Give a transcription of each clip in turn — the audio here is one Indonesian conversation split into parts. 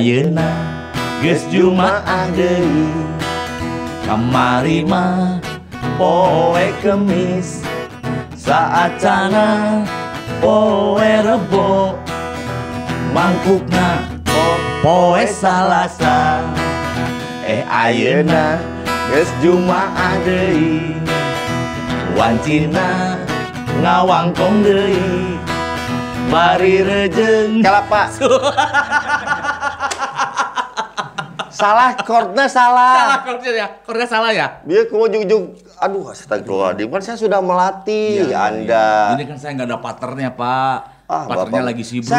ayeuna geus Jumaah deui. Kamari mah poe Kemis, saacana poe Rebo, mangkukna poe Salasa. Ayeuna geus Jumaah deui, wancina ngawangkong deui, bari rejeung Kelapa. Salah, chordnya salah. Chordnya salah ya? Dia kok ujung-ujung, aduh astagfirullahaladzim, kan saya sudah melatih Anda. Ini kan saya nggak ada patternnya, Pak. Patternnya Bapak, lagi sibuk.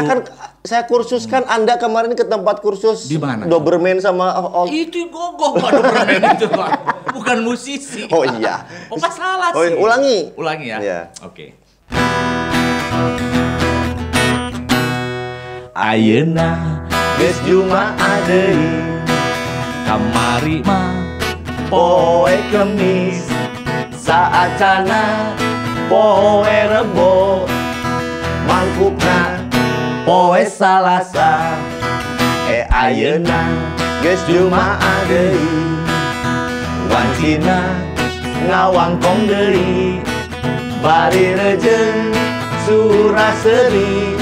Saya kursuskan Anda kemarin ke tempat kursus. Di mana? Doberman sama Itu gogoh, Pak, Doberman itu, Pak. Bukan musisi. Oh iya. Oh, Pak salah Oh, sih. Ulangi ya. Iya. Oke. Ayeuna geus Jumaah deui, kamari mah poe Kemis, saacana poe Rebo, mangkukna poe Salasa. Ayeuna geus Jumaah deui, wancina ngawangkong deui, bari rejeung suraseri,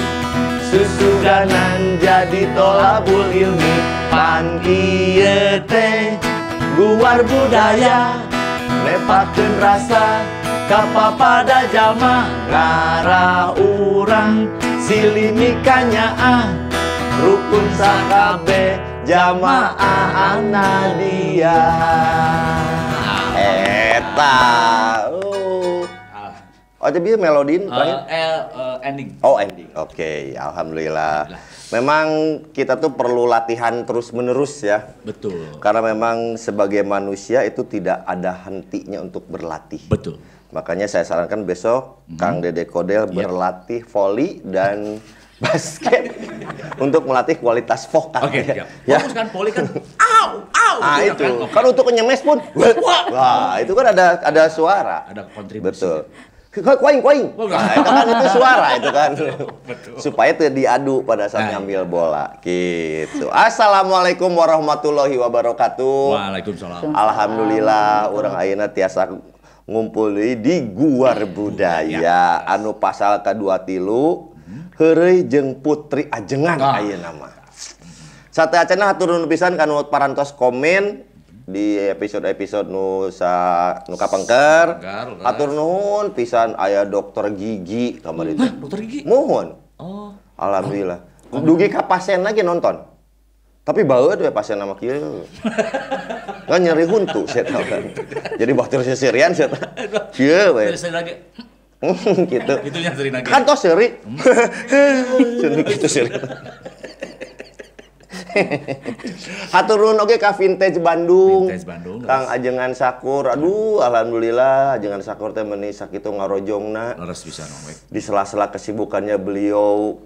susudanan jadi tolabul ilmi. Pan ieu teh guar budaya, nepakeun rasa kapapada jalma, ngara urang silimi kanyaah, rukun sakabe jamaah anadia. Eta. Oh, jadi melodin Ending. Oh, ending. Oke, alhamdulillah. Memang kita tuh perlu latihan terus-menerus ya. Betul. Karena memang sebagai manusia itu tidak ada hentinya untuk berlatih. Betul. Makanya saya sarankan besok Kang Dede Kodel berlatih voli dan basket untuk melatih kualitas vokal. Oke, siap. Ya. Fokus kan poli kan. Au, au. Ah gitu itu. kan. Kan untuk nyemes pun. Wah, itu kan ada suara. Ada kontribusi. Betul. Koing. Nah, itu suara itu kan. Betul. Supaya itu diadu pada saat ngambil bola. Gitu. Assalamualaikum warahmatullahi wabarakatuh. Waalaikumsalam. Alhamdulillah urang ayeuna tiasa ngumpul di Guar Budaya anu pasal ka-23 heureuy jeung Putri Ajengan ayeuna mah. Sateaceuna hatur nuhun pisan kanu parantos komen di episode-episode nu kapengker. Atur nuhun pisan aya dokter gigi kamari teh. Dokter gigi? Mohon. Oh. Alhamdulillah. Dugi ka pasien lagi nonton. Tapi baeud we pasien nama kieu. Kan nyeri huntu saya tahu kan. Jadi batur sesirian saya tahu. Kieu we. Lagi. Gitu. Itu yang sering lagi. Kan tos seri. Cenah kitu seri. Hatur nuhun oge ka Vintage Bandung. Kang Ajengan Sakur. Aduh, alhamdulillah Ajengan Sakur teh meuni sakitu ngarojongna. Leres bisa we. Di sela-sela kesibukannya beliau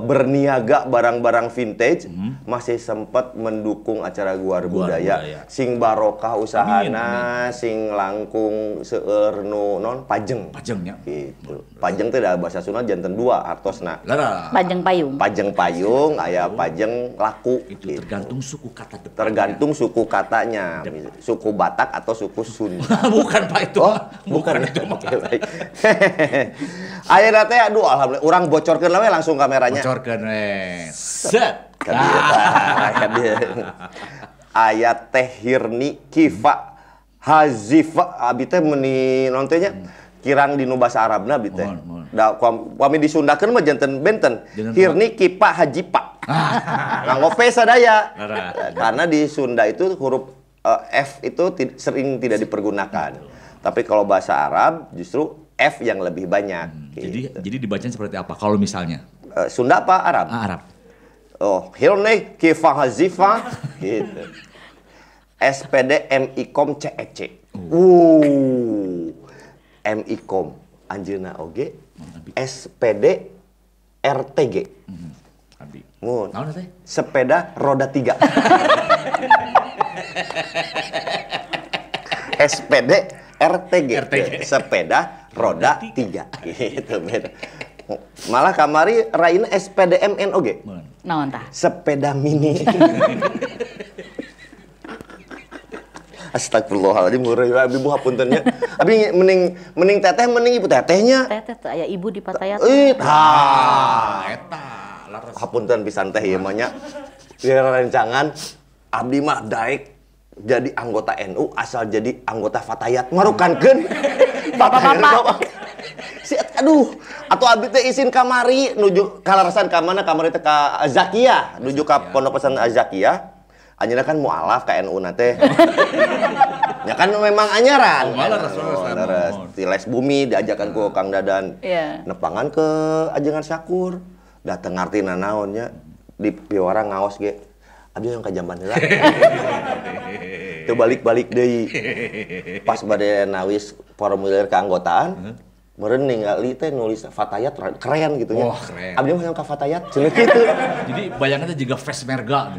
berniaga barang-barang vintage, masih sempat mendukung acara Guar Budaya. Sing barokah usahana, sing langkung seueur nu non pajeng. Pajengnya. Gitu. Pajeng teh da bahasa Sunda janten dua artosna. Pajeng payung. Pajeng payung, aya pajeng laku. Itu tergantung suku kata depannya. Tergantung suku katanya. Suku Batak atau suku Sunda. Bukan Pak itu. Oh, bukan itu. Oke, baik. Ayeuna teh aduh alhamdulillah urang bocorkeun we langsung kameranya. Bocorkeun we. Set. Kan dia. Aya Teh Hirni Kifa Hazifa abi teh meuni naon teh nya kirang dinu basa Arabna abi teh. Da kami disundakeun mah janten benten. Hirni Kifa Hajipa. Nganggo V sadaya. Karena di Sunda itu huruf F itu sering tidak dipergunakan. Tapi kalau bahasa Arab justru F yang lebih banyak. Gitu. Jadi dibacanya seperti apa? Kalau misalnya Sunda apa Arab? Arab. Oh, Hirni Kifa Hazifa gitu. SPD MIKOM CEC. MIKOM anjeunna oge SPD RTG. Abi. Mun. Naon teh? Sepeda roda 3. SPD RTG. Sepeda roda 3 gitu beda. Malah kamari raina SPDMN oge. Naon tah? Sepeda mini. Astagfirullahaladzim, abi buha puntennya. Abi mending teteh, mending ibu tetehnya. Teteh tuh aya ibu di Patayat. Eta. Hapunten pisan teh ieu mah nya. Rencangan abdi mah daek jadi anggota NU asal jadi anggota Fatayat marukankeun. Bapak-bapak. Aduh, atau abdi teh izin kamari nuju kalarasan ka mana? Kamari teh ka Zakiyah, nuju ka pondok pesantren Zakiyah. Anjeunna kan mualaf ka NU na teh. Ya kan memang anyaran. Di les bumi diajakan ku Kang Dadan. Nepangan ke ajengan Syakur. Dateng ngarti nanaonnya di piwara ngaos ge. Abdi yang ka jamban heula. Teu balik-balik deui. Pas bade nawis formulir keanggotaan. Meureun ningali teh nulis Fatayat keren gitu nya. Wah, keren. Abdi mah yang ka Fatayat cenah kitu. Jadi bayangannya juga fresh merga.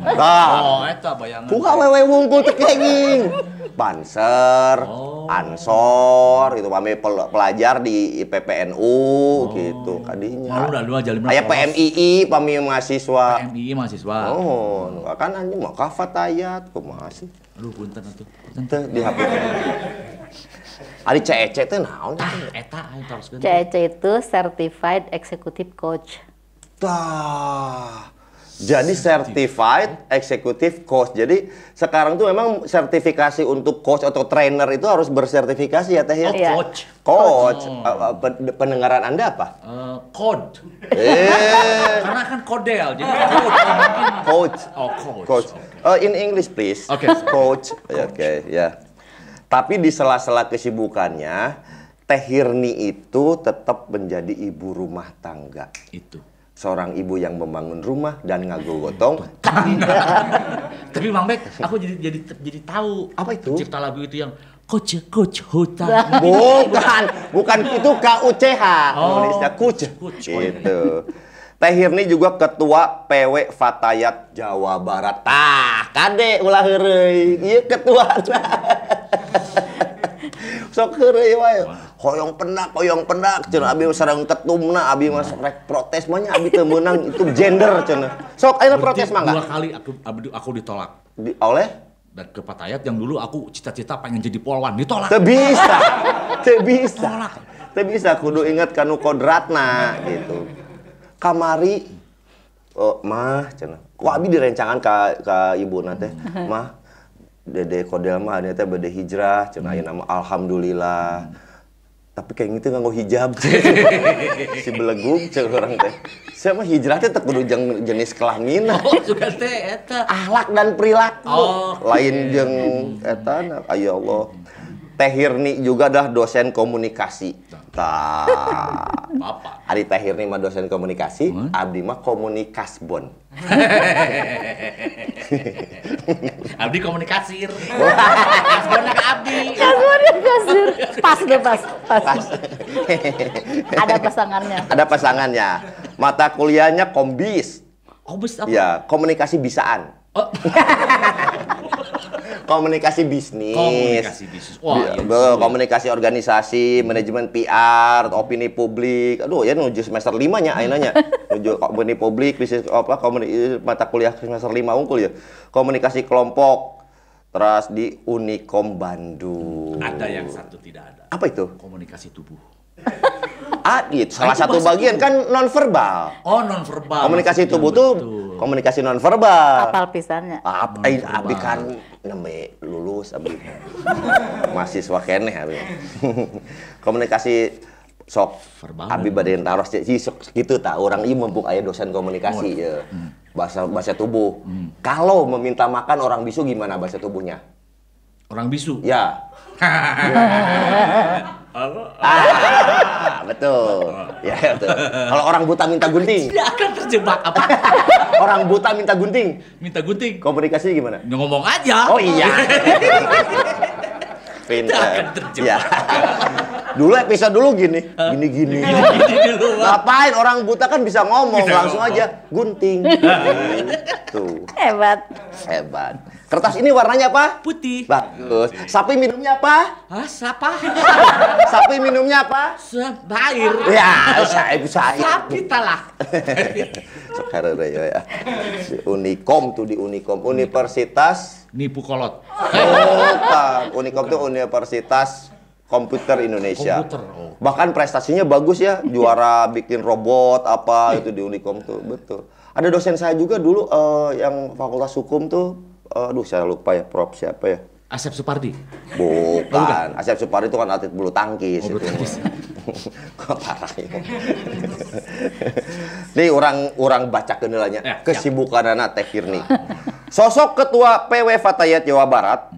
Oh, eta bayangan. Buka wewe wungkul teh kenging. Banser, Ansor, gitu pami pelajar di IPPNU gitu kadinya. Malu dah dua jalim. Aya PMII pami mahasiswa. PMII mahasiswa. Oh, kan anjing mah ka Fatayat kumaha sih? Aduh punten atuh. Teu dihapuskeun. Ari CEC teh naon? Eta aing teruskeun. CEC itu Certified Executive Coach. Tah. Jadi certified executive coach. Jadi sekarang tuh memang sertifikasi untuk coach atau trainer itu harus bersertifikasi ya teh ya. Coach. Coach. Pendengaran Anda apa? Code. Karena kan kodel, jadi Coach. Oh, Coach. In English please. Oke. Coach. Oke, ya. Tapi di sela-sela kesibukannya, Teh Hirni itu tetap menjadi ibu rumah tangga. Itu. Seorang ibu yang membangun rumah dan ngagogotong. Tapi Mang Bek, aku jadi tahu apa itu? Cipta lagu itu yang coach hutan. Bukan itu KUCH. Nulisnya Kuch. Gitu. Teh Hirni juga ketua PW Fatayat Jawa Barat. Tah, kade ulah heureuy. Ieu ketua. Sok heureuy wae. Hoyong pendak cenah abi sareng ketumna abi mah rek protes mah nya abi teu meunang itu gender cenah. Sok ayeuna protes mah enggak? 2 kali aku ditolak. Oleh Dan ke Patayat yang dulu aku cita-cita pengen jadi polwan ditolak. Teu bisa. Teu bisa kudu inget kanu kodratna gitu. Kamari mah cenah. Ku abi direncangan ka ibuna teh. Mah Dede Kodel mah dia teh bade hijrah cenah ayeuna mah alhamdulillah. Tapi kayak gitu nganggo hijab. Si belegung cek orang teh. Saya mah hijrah teh teu kudu jenis kelamin. Oh, juga teh eta. Akhlak dan perilaku. Lain jeung eta ya Allah. Teh Hirni juga dah dosen komunikasi. Tah. Bapak. Ari Teh Hirni mah dosen komunikasi, abdi mah komunikasbon. Abdi komunikasir. Kasbon ka abdi. Kasir. Pas. Ada pasangannya. Mata kuliahnya kombis. Kombis apa? Ya, komunikasi bisaan. Oh. Komunikasi bisnis. Wah, komunikasi organisasi, manajemen PR, opini publik. Aduh, ya nuju semester 5 nya ayeuna nya. Nuju opini publik, bisnis apa mata kuliah semester 5 unggul ya. Komunikasi kelompok. Terus di Unikom Bandung. Ada yang satu tidak ada. Apa itu? Komunikasi tubuh. Itu salah satu bagian kan nonverbal. Oh, nonverbal. Komunikasi tubuh tuh komunikasi nonverbal. Apal pisannya. Abi kan nembe lulus abi. Mahasiswa keneh abi. Komunikasi sok verbal. Abi bade taros sok kitu tah urang ieu mumpung aya dosen komunikasi ya. Bahasa tubuh. Kalau meminta makan orang bisu gimana bahasa tubuhnya? Orang bisu. Ya. Betul. Ya, betul. Kalau orang buta minta gunting. Tidak akan terjebak apa? Orang buta minta gunting. Minta gunting. Komunikasinya gimana? Ngomong aja. Oh iya. Pintar. Ya. Dulu episode dulu gini. Gini dulu. Ngapain orang buta kan bisa ngomong langsung aja gunting. Tuh. Hebat. Kertas ini warnanya apa? Putih. Bagus. Sapi minumnya apa? Hah, siapa? Sapi minumnya apa? Air. Ya, saya. Sapi talah. Sekarang ya. Si Unikom tuh di Unikom, Universitas Nipu kolot. Bukan. Unikom tuh Universitas Komputer Indonesia. Komputer, oh. Bahkan prestasinya bagus ya, juara bikin robot apa itu di Unikom tuh, betul. Ada dosen saya juga dulu yang Fakultas Hukum tuh, aduh saya lupa ya, Prof siapa ya? Asep Supardi. Bukan, Asep Supardi itu kan atlet bulu tangkis. Oh, bulu tangkis. Kok parah ya. Nih orang baca kendelanya, Ya, kesibukan anak Teh Hirni. Sosok Ketua PW Fatayat Jawa Barat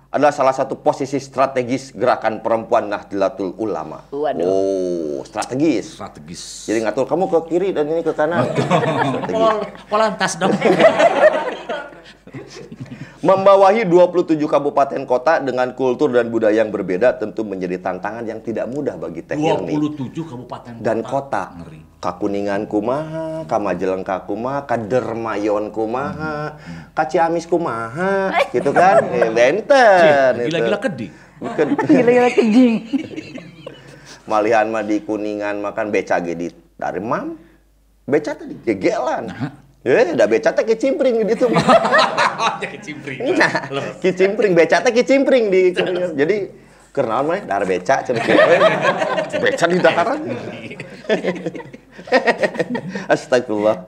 adalah salah satu posisi strategis gerakan perempuan Nahdlatul Ulama. Waduh. Oh, strategis. Strategis. Jadi ngatur kamu ke kiri dan ini ke kanan. Polantas dong. Membawahi 27 kabupaten kota dengan kultur dan budaya yang berbeda tentu menjadi tantangan yang tidak mudah bagi Teh Hirni. 27 kabupaten Dan kota. Ngeri. Kakuningan kumaha, Kamajelengka kumaha, Kadermayon kumaha, Kaciamis kumaha, gitu kan? Benten. Gila-gila kedi. Gila-gila kejing. Malihan mah di Kuningan makan beca ge di Daremam. Beca tadi gegelan. Udah beca teh kicimpring di ditu. Kecimpring. Nah, kicimpring beca teh kicimpring di Kuningan. Jadi kenaon mah dar beca cenah beca di daharan. Astagfirullah.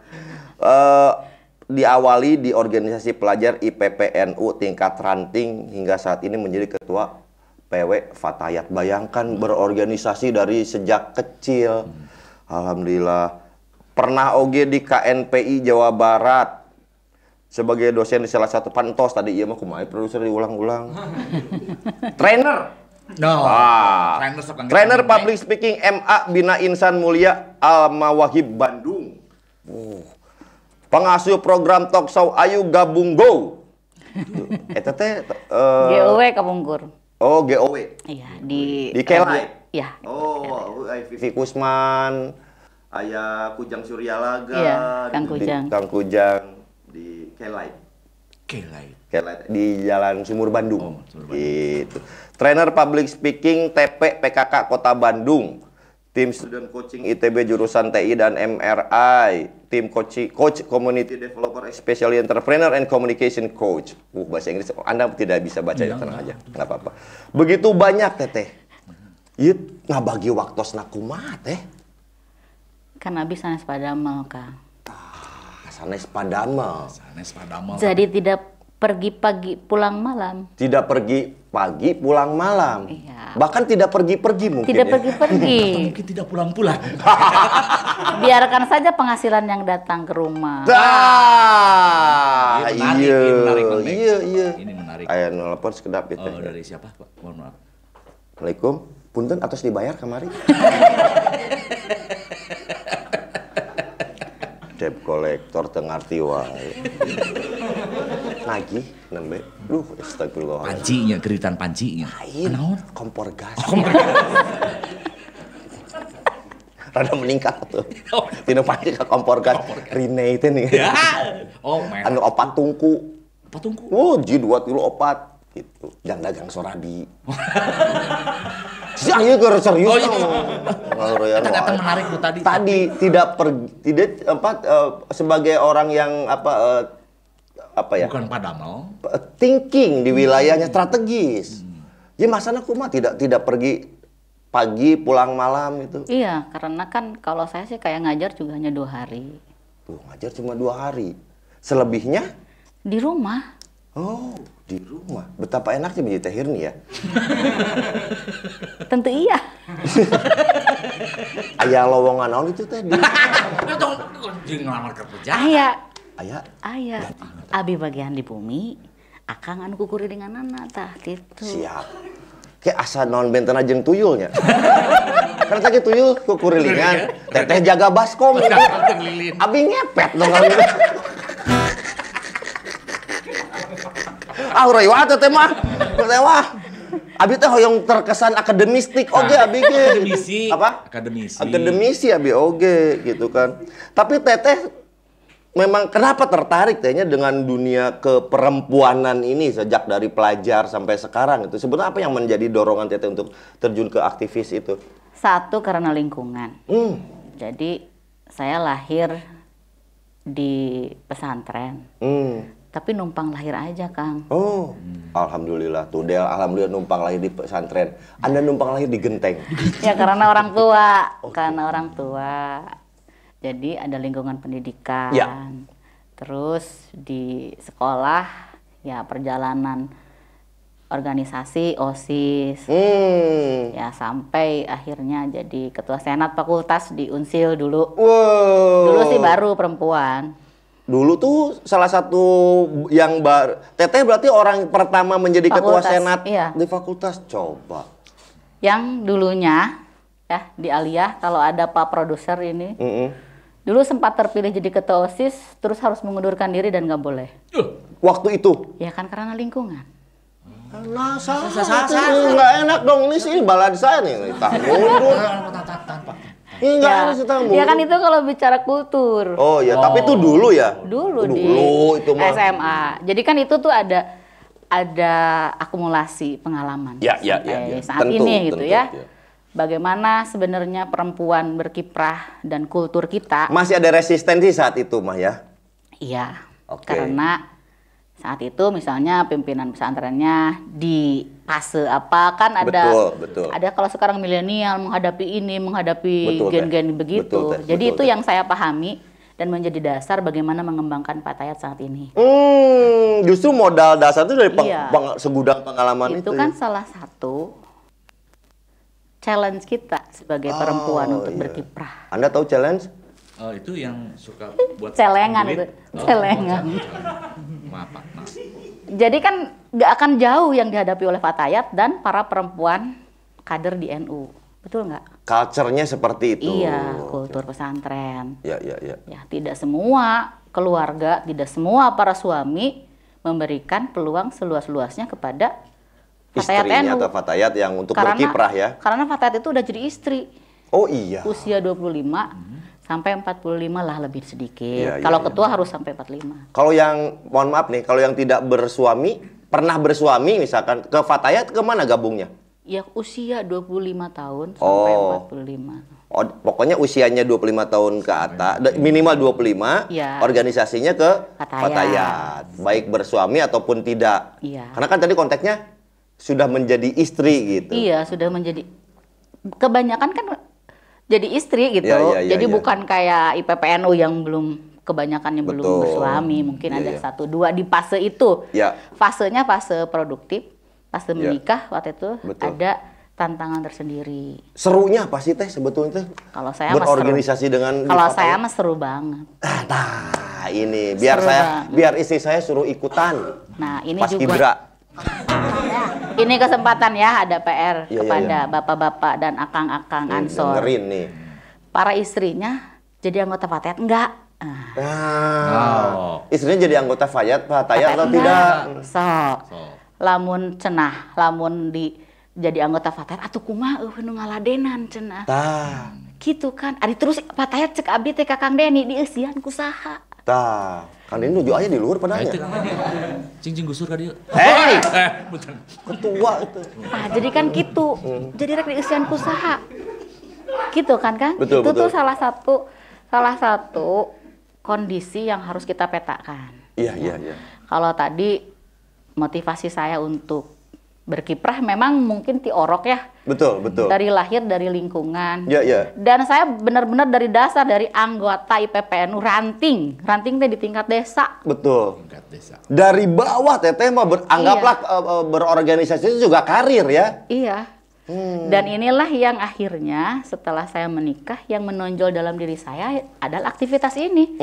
Diawali di organisasi pelajar IPPNU tingkat ranting hingga saat ini menjadi ketua PW Fatayat. Bayangkan berorganisasi dari sejak kecil. Alhamdulillah. Pernah oge di KNPI Jawa Barat sebagai dosen di salah satu pantos tadi iya mah kumaha produser diulang-ulang. Trainer. No. Trainer public speaking MA Bina Insan Mulia Al Mawahib Bandung. Pengasuh program talk show Ayu Gabung Go. Eta teh GOW Kapungkur. Oh, GOW. Iya, di K-Live. Iya. Oh, Vivi Kusman, aya Kujang Suryalaga, Iya, Kang Kujang. Kang Kujang di K-Live. K-Live di Jalan Sumur Bandung. Sumur Bandung. Gitu. Trainer public speaking TP PKK Kota Bandung. Tim student coaching ITB jurusan TI dan MRI. Tim coach community developer especially entrepreneur and communication coach. Bahasa Inggris Anda tidak bisa baca ya, tenang aja. Nggak apa-apa. Begitu banyak teteh. Ieu ngabagi waktos kumaha teh. Kan abis sanes padamel, Kang. Sanes padamel. Jadi tidak pergi pagi pulang malam. Tidak pergi pagi pulang malam. Iya. Bahkan tidak pergi-pergi mungkin. Tidak ya? pergi-pergi. Mungkin tidak pulang-pulang. Biarkan saja penghasilan yang datang ke rumah. Dah. Ini menarik, Bang Nek. Iya. Ini menarik. Aya nelpon sekedap itu. Oh, dari siapa, Pak? Mohon maaf. Assalamualaikum. Punten atos dibayar kamari. Debt kolektor tengarti wae. Nagih nembe. Duh, astagfirullah. Pancinya, geritan pancinya. Lain. Naon? Kompor gas. Rada meningkat tuh. Tino panci ke kompor gas. Rine itu nih. Ya. Oh, men. Anu opat tungku. Apa tungku? Oh, G2 kilo opat. Gitu. Jang dagang sorabi. Si ayo keur serius. Oh, iya. Kata-kata menarik tuh tadi. Tadi tidak sebagai orang yang apa ya? Bukan padamel. Thinking di wilayahnya strategis. Ya masana kumaha tidak pergi pagi pulang malam itu. Iya, karena kan kalau saya sih kayak ngajar juga hanya 2 hari. Tuh, ngajar cuma 2 hari. Selebihnya Di rumah. oh, di rumah. Betapa enaknya menjadi Teh Hirni ya. Tentu iya. Aya lowongan naon itu teh di Jeung ngelamar kerja. aya Aya. Abi bagian di bumi, akang anu kukuri dengan anak tah gitu. siap. Kayak asa naon bentena jeung tuyulnya. Karena tadi tuyul kukurilingan, teteh jaga baskom. Lilin. Abi ngepet dong kalau gitu. Urang wae teh mah. Abi teh hoyong terkesan akademistik oge abi ge. Akademisi. Apa? Akademisi. Akademisi abi oge gitu kan. Tapi teteh memang kenapa tertarik tehnya dengan dunia keperempuanan ini sejak dari pelajar sampai sekarang itu? Sebenarnya apa yang menjadi dorongan Teteh untuk terjun ke aktivis itu? Satu, karena lingkungan. Jadi saya lahir di pesantren. Tapi numpang lahir aja, Kang. Oh, alhamdulillah tuh Del, alhamdulillah numpang lahir di pesantren. Anda numpang lahir di genteng. Ya karena orang tua, karena orang tua. Jadi ada lingkungan pendidikan. Ya. Terus di sekolah ya perjalanan organisasi OSIS. Ya sampai akhirnya jadi ketua senat fakultas di Unsil dulu. Wow. Dulu sih baru perempuan. Dulu tuh salah satu yang Teteh berarti orang pertama menjadi ketua Fakultas, senat iya. di fakultas. Coba. Yang dulunya ya di Aliyah kalau ada Pak produser ini, dulu sempat terpilih jadi ketua OSIS, terus harus mengundurkan diri dan nggak boleh. Waktu itu. Ya kan karena lingkungan. Nah, nggak enak dong ini sih balad saya nih. Tak mundur. Nggak ada sih tak mundur. Ya kan itu kalau bicara kultur. Oh ya, tapi itu dulu ya. Dulu di itu mah. SMA. Jadi kan itu tuh ada akumulasi pengalaman. Ya. Saat Tentu, ini gitu tentu, ya. Bagaimana sebenarnya perempuan berkiprah dan kultur kita. Masih ada resistensi saat itu mah ya? Iya. Oke. Karena saat itu misalnya pimpinan pesantrennya di fase apa kan ada Betul. ada kalau sekarang milenial menghadapi ini menghadapi Betul, Teh. gen-gen begitu. Betul, Teh. Jadi Betul, itu Teh. yang saya pahami dan menjadi dasar bagaimana mengembangkan Fatayat saat ini. Justru modal dasar itu dari Iya. segudang pengalaman itu. Itu kan salah satu challenge kita sebagai perempuan untuk iya. berkiprah. Anda tahu challenge? Oh, itu yang suka buat Celengan duit? itu, celengan. Maaf, Pak. Maaf. Jadi kan nggak akan jauh yang dihadapi oleh Fatayat dan para perempuan kader di NU, betul nggak? Culture-nya seperti itu. Iya, kultur pesantren. Ya. Ya, tidak semua keluarga, tidak semua para suami memberikan peluang seluas-luasnya kepada Fatayat Istrinya NU. atau Fatayat yang untuk berkiprah ya. Karena Fatayat itu udah jadi istri. Oh iya. Usia 25 sampai 45 lah lebih sedikit. Iya, Kalau iya. ketua harus sampai 45. Kalau yang, mohon maaf nih, kalau yang tidak bersuami, pernah bersuami misalkan, ke Fatayat kemana gabungnya? Ya usia 25 tahun sampai 45. Oh, pokoknya usianya 25 tahun ke atas, minimal 25, Iya. organisasinya ke Fatayat. Fatayat. Baik bersuami ataupun tidak. Iya. Karena kan tadi konteksnya sudah menjadi istri gitu. Iya, sudah menjadi kebanyakan kan jadi istri gitu. Iya, Jadi iya. bukan kayak IPPNU yang belum kebanyakannya belum Betul. bersuami, mungkin ada Iya. 1-2 di fase itu. Ya. Fasenya fase produktif, fase Iya. menikah waktu itu Betul. ada tantangan tersendiri. Serunya apa sih Teh sebetulnya Teh? Kalau saya mah Berorganisasi dengan Kalau di saya Fatayat? mah seru banget. Nah, ini Seru biar istri saya suruh ikutan. Nah, ini Pas juga Ibra. ini kesempatan ya ada PR Iya, kepada bapak-bapak dan akang-akang Ansor. Dengerin nih. Para istrinya jadi anggota Fatayat enggak? Nah, istrinya jadi anggota Fatayat atau tidak? Sok. So, Lamun cenah, lamun jadi anggota Fatayat atuh kumaha nu ngaladenan cenah. Tah, Gitu kan. Ari terus Fatayat cek abdi teh Kakang Deni dieusian ku saha? tah. Kan ini nuju aja di luar nah itu padahal. cing gusur ka dieu. Hei, Bukan. ketua itu. Nah, jadi kan gitu. Jadi rek dieusian ku saha? Gitu kan, Kang? Betul, Itu betul. tuh salah satu kondisi yang harus kita petakan. Iya. Kalau tadi motivasi saya untuk berkiprah memang mungkin ti orok ya. Betul. Dari lahir dari lingkungan. Iya. Dan saya benar-benar dari dasar dari anggota IPPNU ranting teh di tingkat desa. Betul. Tingkat desa. Dari bawah Teteh mah anggaplah berorganisasi itu juga karir ya. Iya. Dan inilah yang akhirnya setelah saya menikah yang menonjol dalam diri saya adalah aktivitas ini.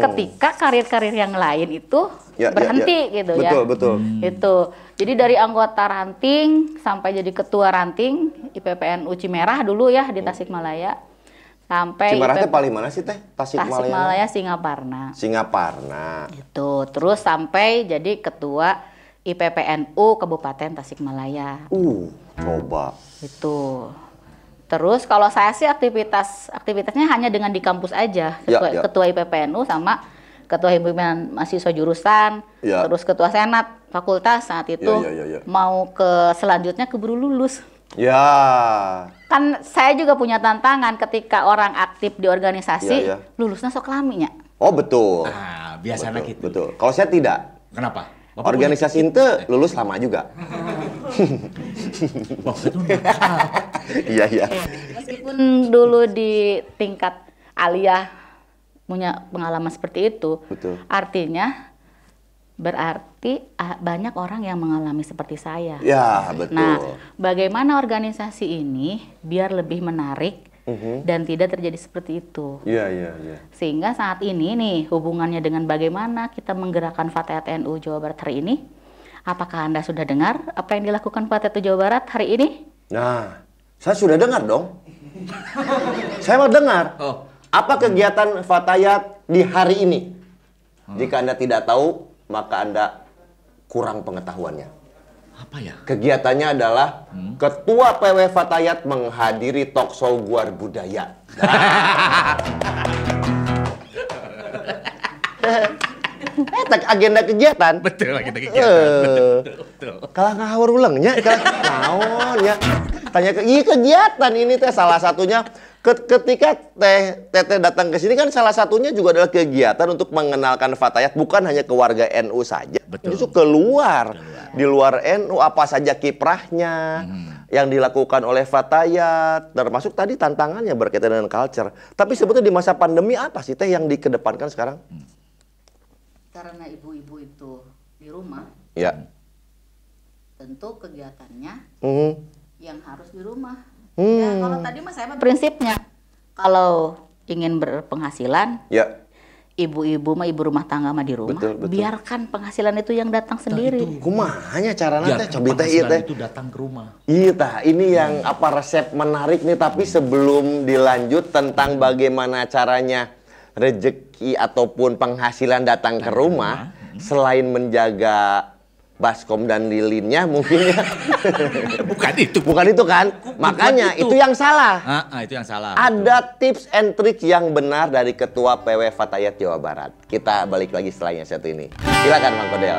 Ketika karir-karir yang lain itu berhenti gitu ya. Betul. Itu. Jadi dari anggota ranting sampai jadi ketua ranting IPPNU Cimerah dulu ya di Tasikmalaya. Sampai Cimerah teh paling mana sih Teh? Tasikmalaya Singaparna. Singaparna. Itu. Terus sampai jadi ketua IPPNU Kabupaten Tasikmalaya. Coba. Itu. Terus kalau saya sih aktivitasnya hanya dengan di kampus aja. Ya. Ketua IPPNU sama ketua himpunan mahasiswa jurusan, terus ketua senat fakultas saat itu, mau ke selanjutnya keburu lulus. Ya. Kan saya juga punya tantangan ketika orang aktif di organisasi, lulusnya sok laminya. Oh betul. Nah, biasanya gitu. Betul. Kalau saya tidak. Kenapa? Organisasi itu lulus lama juga. Iya. Meskipun dulu di tingkat aliyah punya pengalaman seperti itu, artinya berarti banyak orang yang mengalami seperti saya. Ya, betul. Nah, bagaimana organisasi ini biar lebih menarik dan tidak terjadi seperti itu. Iya. Sehingga saat ini nih hubungannya dengan bagaimana kita menggerakkan Fatayat NU Jawa Barat hari ini. Apakah Anda sudah dengar apa yang dilakukan Fatayat NU Jawa Barat hari ini? Nah, saya sudah dengar dong. Saya mau dengar. Apa kegiatan Fatayat di hari ini? Jika Anda tidak tahu, maka Anda kurang pengetahuannya. Apa ya? Kegiatannya adalah Ketua PW Fatayat menghadiri talkshow Guar Budaya. Agenda kegiatan. Betul, agenda kegiatan. Betul. Kalau ngawur ulangnya, naonnya. Tanya kegiatan ini teh salah satunya ketika Teteh datang ke sini kan salah satunya juga adalah kegiatan untuk mengenalkan Fatayat bukan hanya ke warga NU saja, justru keluar. Di luar NU apa saja kiprahnya yang dilakukan oleh Fatayat, termasuk tadi tantangannya berkaitan dengan culture. Tapi sebetulnya di masa pandemi apa sih Teh yang dikedepankan sekarang? Karena ibu-ibu itu di rumah, tentu kegiatannya yang harus di rumah. Ya, kalau tadi mas saya prinsipnya kalau ingin berpenghasilan, ibu-ibu mah ibu rumah tangga mah di rumah, biarkan penghasilan itu yang datang sendiri. Kumahanya caranya teh coba teh itu datang ke rumah. Iya tah, ini yang apa resep menarik nih, tapi sebelum dilanjut tentang bagaimana caranya rezeki ataupun penghasilan datang ke rumah, selain menjaga baskom dan lilinnya mungkin ya. Bukan itu kan? Makanya itu yang salah. Itu yang salah. Ada tips and trick yang benar dari Ketua PW Fatayat Jawa Barat. Kita balik lagi setelah yang satu ini. Silakan Bang Kodel.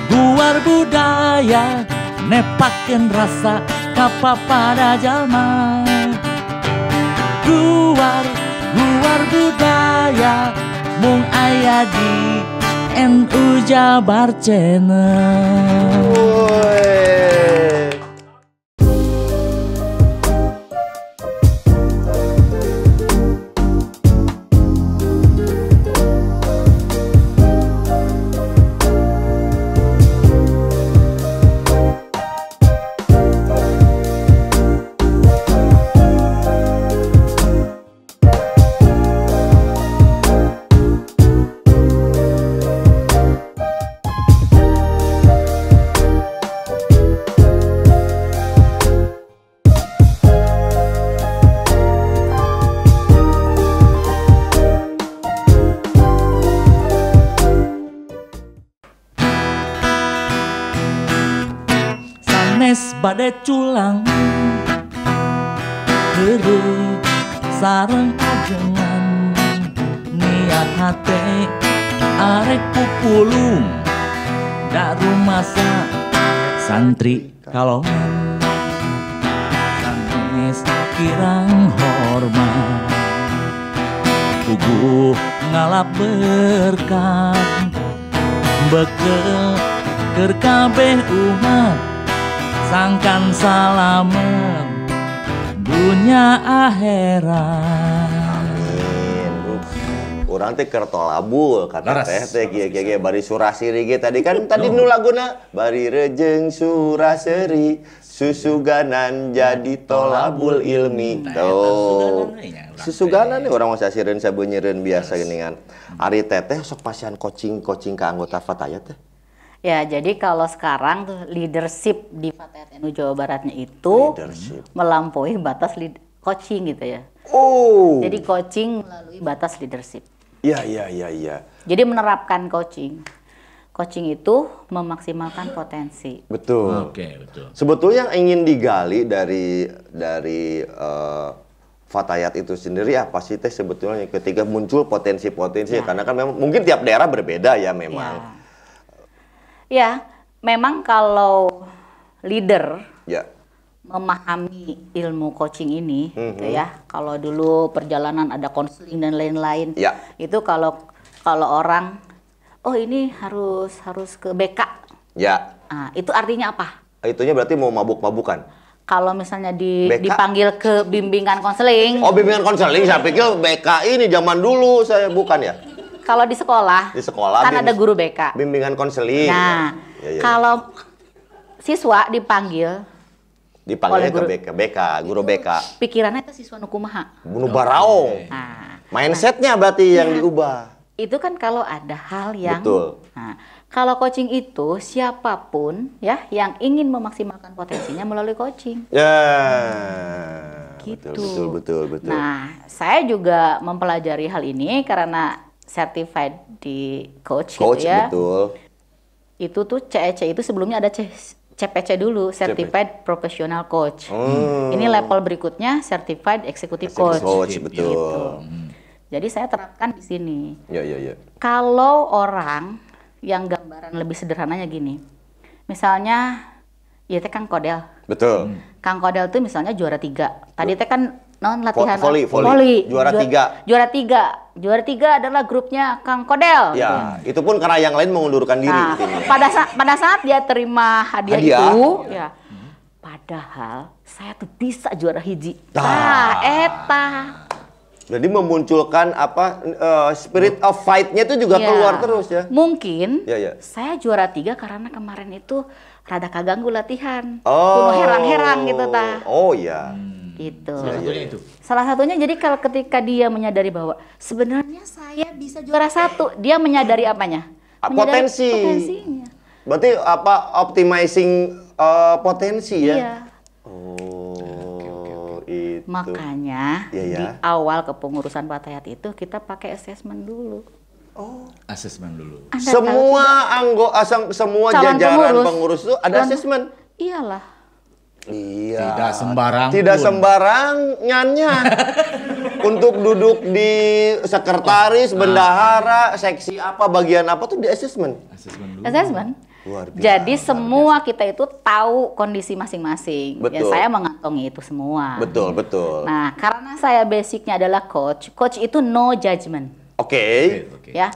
Duar budaya nepakeun rasa kapa pada jalma. Duar budaya mung aya di NU Jabar Channel. Bade culang heureuh sareng ajengan niat hate arek pupulung da rumasa santri kalongan sanes kirang hormat puguh ngalap berkat bekel keur kabeh umat sangkan salamet dunia akhirat. Urang teh keur tolabul kata teh kieu bari surasiri ge tadi kan tadi nu laguna bari rejeng suraseri susuganan jadi tolabul ilmi. Tuh. Susuganan nih urang mah sasireun sabeunyereun biasa geuningan. Ari teteh sok pasian coaching ka anggota Fatayat teh. Ya, jadi kalau sekarang tuh leadership di Fatayat NU Jawa Baratnya itu melampaui batas coaching gitu ya. Jadi coaching melalui batas leadership. Iya. Jadi menerapkan coaching. Coaching itu memaksimalkan potensi. Betul. Oke, betul. Sebetulnya yang ingin digali dari Fatayat itu sendiri apa sih teh sebetulnya ketika muncul potensi-potensi karena kan memang mungkin tiap daerah berbeda ya memang. Ya, memang kalau leader memahami ilmu coaching ini gitu ya. Kalau dulu perjalanan ada konseling dan lain-lain. Itu kalau orang ini harus ke BK. Nah, itu artinya apa? Itunya berarti mau mabuk-mabukan. Kalau misalnya dipanggil ke bimbingan konseling. Oh, bimbingan konseling, saya pikir BK ini zaman dulu saya bukan ya. Kalau di sekolah kan ada guru BK. Bimbingan konseling. Nah, kalau siswa dipanggilnya ke BK, guru BK. Pikirannya itu siswa nu kumaha. Bunuh baraong. Mindsetnya berarti yang diubah. Itu kan kalau ada hal yang. Betul. Nah, kalau coaching itu siapapun ya yang ingin memaksimalkan potensinya melalui coaching. Gitu. Betul. Nah, saya juga mempelajari hal ini karena certified di coach gitu ya. Betul. Itu tuh CEC itu sebelumnya ada CPC dulu, Certified Professional Coach. Ini level berikutnya Certified Executive Coach. Betul. Gitu. Jadi saya terapkan di sini. Iya. Kalau orang yang gambaran lebih sederhananya gini, misalnya, ya teh Kang Kodel. Betul. Kang Kodel tuh misalnya juara 3. Tadi teh kan latihan voli. Juara 3. Juara 3 adalah grupnya Kang Kodel. Ya, itu pun karena yang lain mengundurkan diri. Nah, pada saat dia terima hadiah itu, ya. Padahal saya tuh bisa juara hiji. Eta. Jadi memunculkan spirit of fight-nya itu juga keluar terus ya. Mungkin saya juara 3 karena kemarin itu rada kaganggu latihan. Kuno herang-herang gitu ta. Oh iya. Gitu. Salah satunya itu. Salah satunya jadi kalau ketika dia menyadari bahwa sebenarnya saya bisa juara 1, dia menyadari apanya? Potensinya. Berarti optimizing potensi ya? Iya. Itu. Makanya di awal kepengurusan Fatayat itu kita pakai assessment dulu. Asesmen dulu. Semua jajaran pengurus itu ada assessment. Iyalah. Iya. Tidak sembarangannya. Untuk duduk di sekretaris, bendahara, seksi apa, bagian apa tuh di assessment. Assessment. Jadi semua kita itu tahu kondisi masing-masing. Ya saya mengantongi itu semua. Betul. Nah, karena saya basicnya adalah coach itu no judgment. Oke. Ya.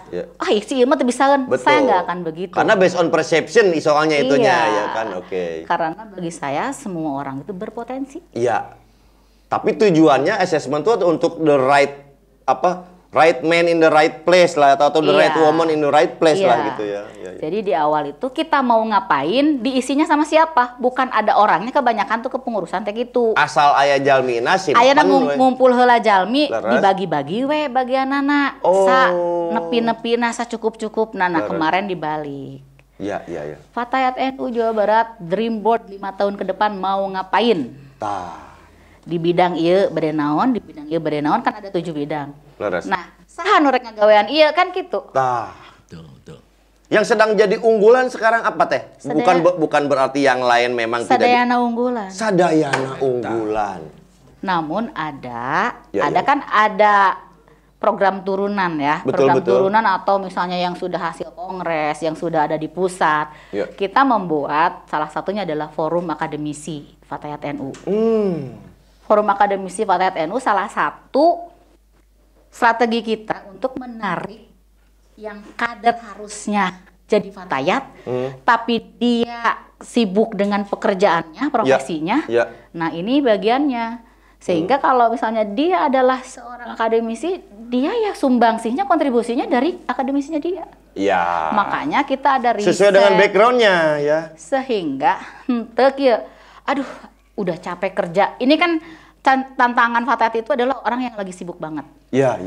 Si Ilma tuh bisa kan? Saya nggak akan begitu. Karena based on perception soalnya itunya ya kan. Karena bagi saya semua orang itu berpotensi. Iya. Tapi tujuannya assessment itu untuk the right man in the right place lah atau the right woman in the right place lah gitu ya. Jadi di awal itu kita mau ngapain, diisinya sama siapa? Bukan ada orangnya, kebanyakan tuh kepengurusan teh gitu. Asal aya jalmina simpen. Aya ngumpul heula jalmi dibagi-bagi we bagianana. Nepi-nepi nasa cukup-cukup nana kemarin dibalik. Iya. Fatayat NU Jawa Barat Dream Board 5 tahun ke depan mau ngapain? Di bidang ieu bade naon, di bidang ieu bade naon, kan ada 7 bidang. Nah, saha nu rek ngagawean ieu kan kitu. Betul. Yang sedang jadi unggulan sekarang apa teh? Bukan berarti yang lain memang Sadayana unggulan. Sadayana unggulan. Namun ada program turunan ya. Program turunan atau misalnya yang sudah hasil kongres, yang sudah ada di pusat. Kita membuat salah satunya adalah Forum Akademisi Fatayat NU. Forum Akademisi Fatayat NU salah satu strategi kita untuk menarik yang kader harusnya jadi Fatayat, tapi dia sibuk dengan pekerjaannya, profesinya. Nah ini bagiannya. Sehingga kalau misalnya dia adalah seorang akademisi, dia ya sumbangsihnya, kontribusinya dari akademisinya dia. Makanya kita ada riset. Sesuai dengan backgroundnya ya. Sehingga, aduh udah capek kerja. Ini kan tantangan Fatayat itu adalah orang yang lagi sibuk banget. Iya.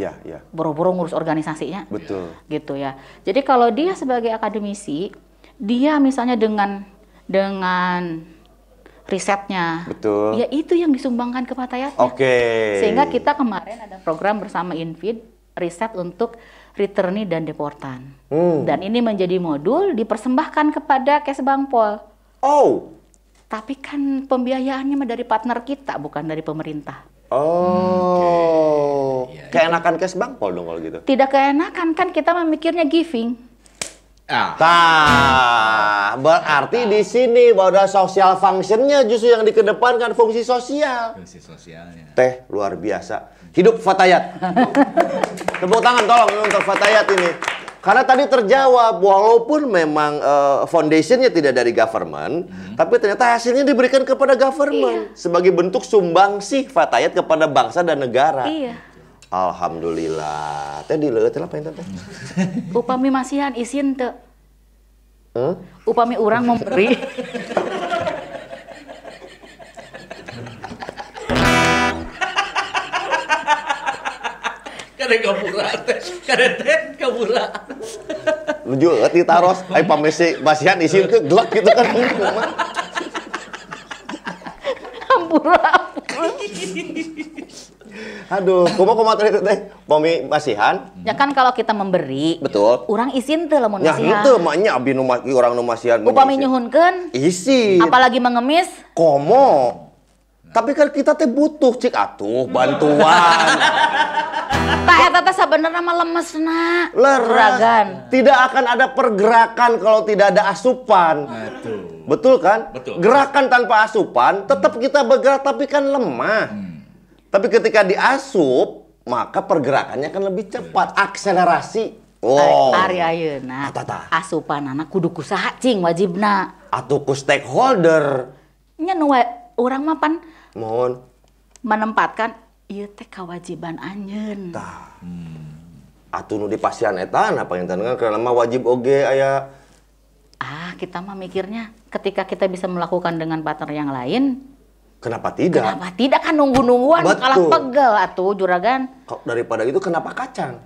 Boro-boro ngurus organisasinya. Betul. Gitu ya. Jadi kalau dia sebagai akademisi, dia misalnya dengan risetnya. Betul. Ya itu yang disumbangkan ke Fatayatnya. Sehingga kita kemarin ada program bersama Infid, riset untuk returnee dan deportan. Dan ini menjadi modul dipersembahkan kepada Kesbangpol. Tapi kan pembiayaannya dari partner kita, bukan dari pemerintah. Oh, keenakan cash Bangpol dong kalau gitu. Tidak keenakan, kan kita memikirnya giving. Nah, berarti di sini ada social functionnya justru yang dikedepankan, fungsi sosial. Fungsi sosialnya. Teh luar biasa. Hidup Fatayat. Tepuk tangan tolong untuk Fatayat ini. Karena tadi terjawab, walaupun memang foundationnya tidak dari government, tapi ternyata hasilnya diberikan kepada government sebagai bentuk sumbangsih Fatayat kepada bangsa dan negara. Iya. Alhamdulillah. Teh dileueut apa yang teh? Upami masihan isin teu. Upami urang memberi. Kada kabura teh, kada teh kabura. Lujeueut ditaros, ai pamesi masihan isin teh glek gitu kan. Hampura. Aduh, kumaha tadi teh? Pami masihan? Ya kan kalau kita memberi, Betul. urang isin teu lamun Ya masihan. henteu mah nya abi nu urang nu masihan. Upami nyuhunkeun, Isi. apalagi mengemis, Komo. Tapi kan kita teh butuh cik atuh bantuan. tak eta teh sabenerna mah lemesna. Leras. Juragan. Tidak akan ada pergerakan kalau tidak ada asupan. Betul kan? Betul. Gerakan tanpa asupan tetap kita bergerak tapi kan lemah. Tapi ketika diasup, maka pergerakannya akan lebih cepat, akselerasi. Oh. Ari ayeuna asupanana kudu kusaha cing wajibna. Atuh ku stakeholder. Nya nu urang mah pan Mohon. menempatkan ieu teh kewajiban anjeun. Tah. Atuh nu dipasihan eta apa yang tandingan karena mah wajib oge aya. Kita mah mikirnya ketika kita bisa melakukan dengan partner yang lain, Kenapa tidak? kenapa tidak kan nunggu-nungguan Betul. kalah pegel atuh juragan. Daripada itu kenapa kacang?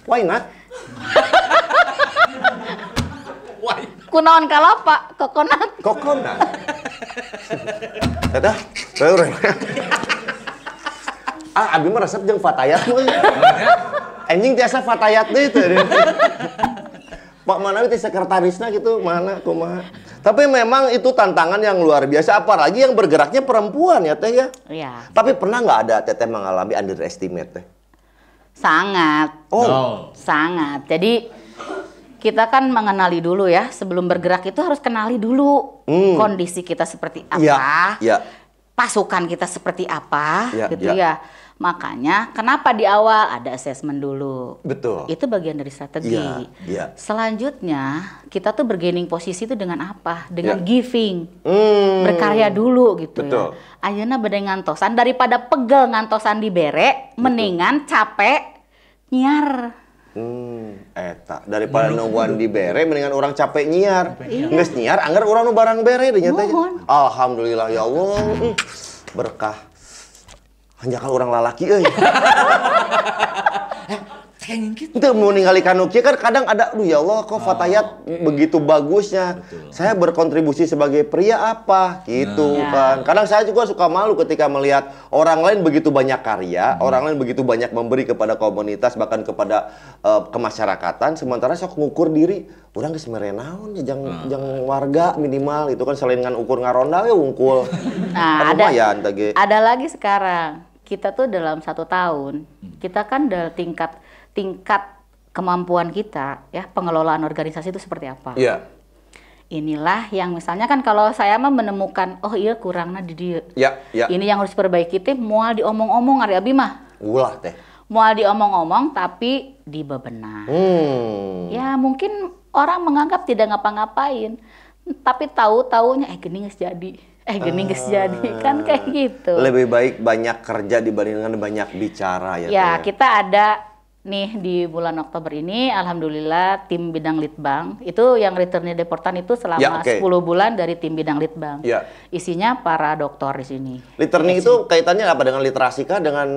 Why not? Kunaon kalapa, kokonat. Kokonat. Tata, urang. Abi mah resep jeung Fatayat we. Anjing tiasa Fatayat deui teh. Pak Manawi teh sekretarisna gitu, mana kumaha. Tapi memang itu tantangan yang luar biasa, apalagi yang bergeraknya perempuan ya teh ya. Iya. Tapi pernah nggak ada teteh mengalami underestimate teh? Sangat. Oh. Sangat. Jadi kita kan mengenali dulu ya, sebelum bergerak itu harus kenali dulu kondisi kita seperti apa. Iya. Pasukan kita seperti apa Ya, gitu ya. ya. Makanya kenapa di awal ada assessment dulu. Betul. Itu bagian dari strategi. Ya. Selanjutnya kita tuh bergaining posisi itu dengan apa? Dengan Ya. giving. Berkarya dulu gitu. Betul. Ya. Ayeuna bade ngantosan daripada pegel ngantosan dibere, mendingan capek nyiar. Eta daripada nungguan dibere mendingan orang capek nyiar. Geus nyiar anggar urang nu barang bere dinya teh. Mohon. Alhamdulillah ya Allah. Berkah. Hanjakal urang lalaki euy. Itu mau ningali kanu kieu kan kadang ada, aduh ya Allah kok Fatayat begitu bagusnya. Saya berkontribusi sebagai pria apa gitu kan. Kadang saya juga suka malu ketika melihat orang lain begitu banyak karya, orang lain begitu banyak memberi kepada komunitas bahkan kepada kemasyarakatan, sementara sok ngukur diri, urang geus mere naon ya jang warga minimal itu kan selain ngan ukur ngaronda we wungkul. Nah, Kan lumayan tage. ada lagi sekarang. Kita tuh dalam 1 tahun, kita kan dalam tingkat kemampuan kita ya, pengelolaan organisasi itu seperti apa. Iya. Inilah yang misalnya kan kalau saya mah menemukan, oh iya kurangnya di dia. Ya. Ini yang harus perbaiki teh moal diomong-omong ari abi mah. Ulah teh. Moal diomong-omong tapi dibebenah. Ya mungkin orang menganggap tidak ngapa-ngapain, tapi tahu-taunya gini geus jadi. Gini geus jadi. Kan kayak gitu. Lebih baik banyak kerja dibandingkan banyak bicara ya. Ya, teh. kita ada nih di bulan Oktober ini, alhamdulillah tim bidang litbang itu yang returnnya deportan itu selama 10 bulan dari tim bidang litbang. Ya. Isinya para dokter di sini. Returning itu kaitannya apa dengan literasi kah dengan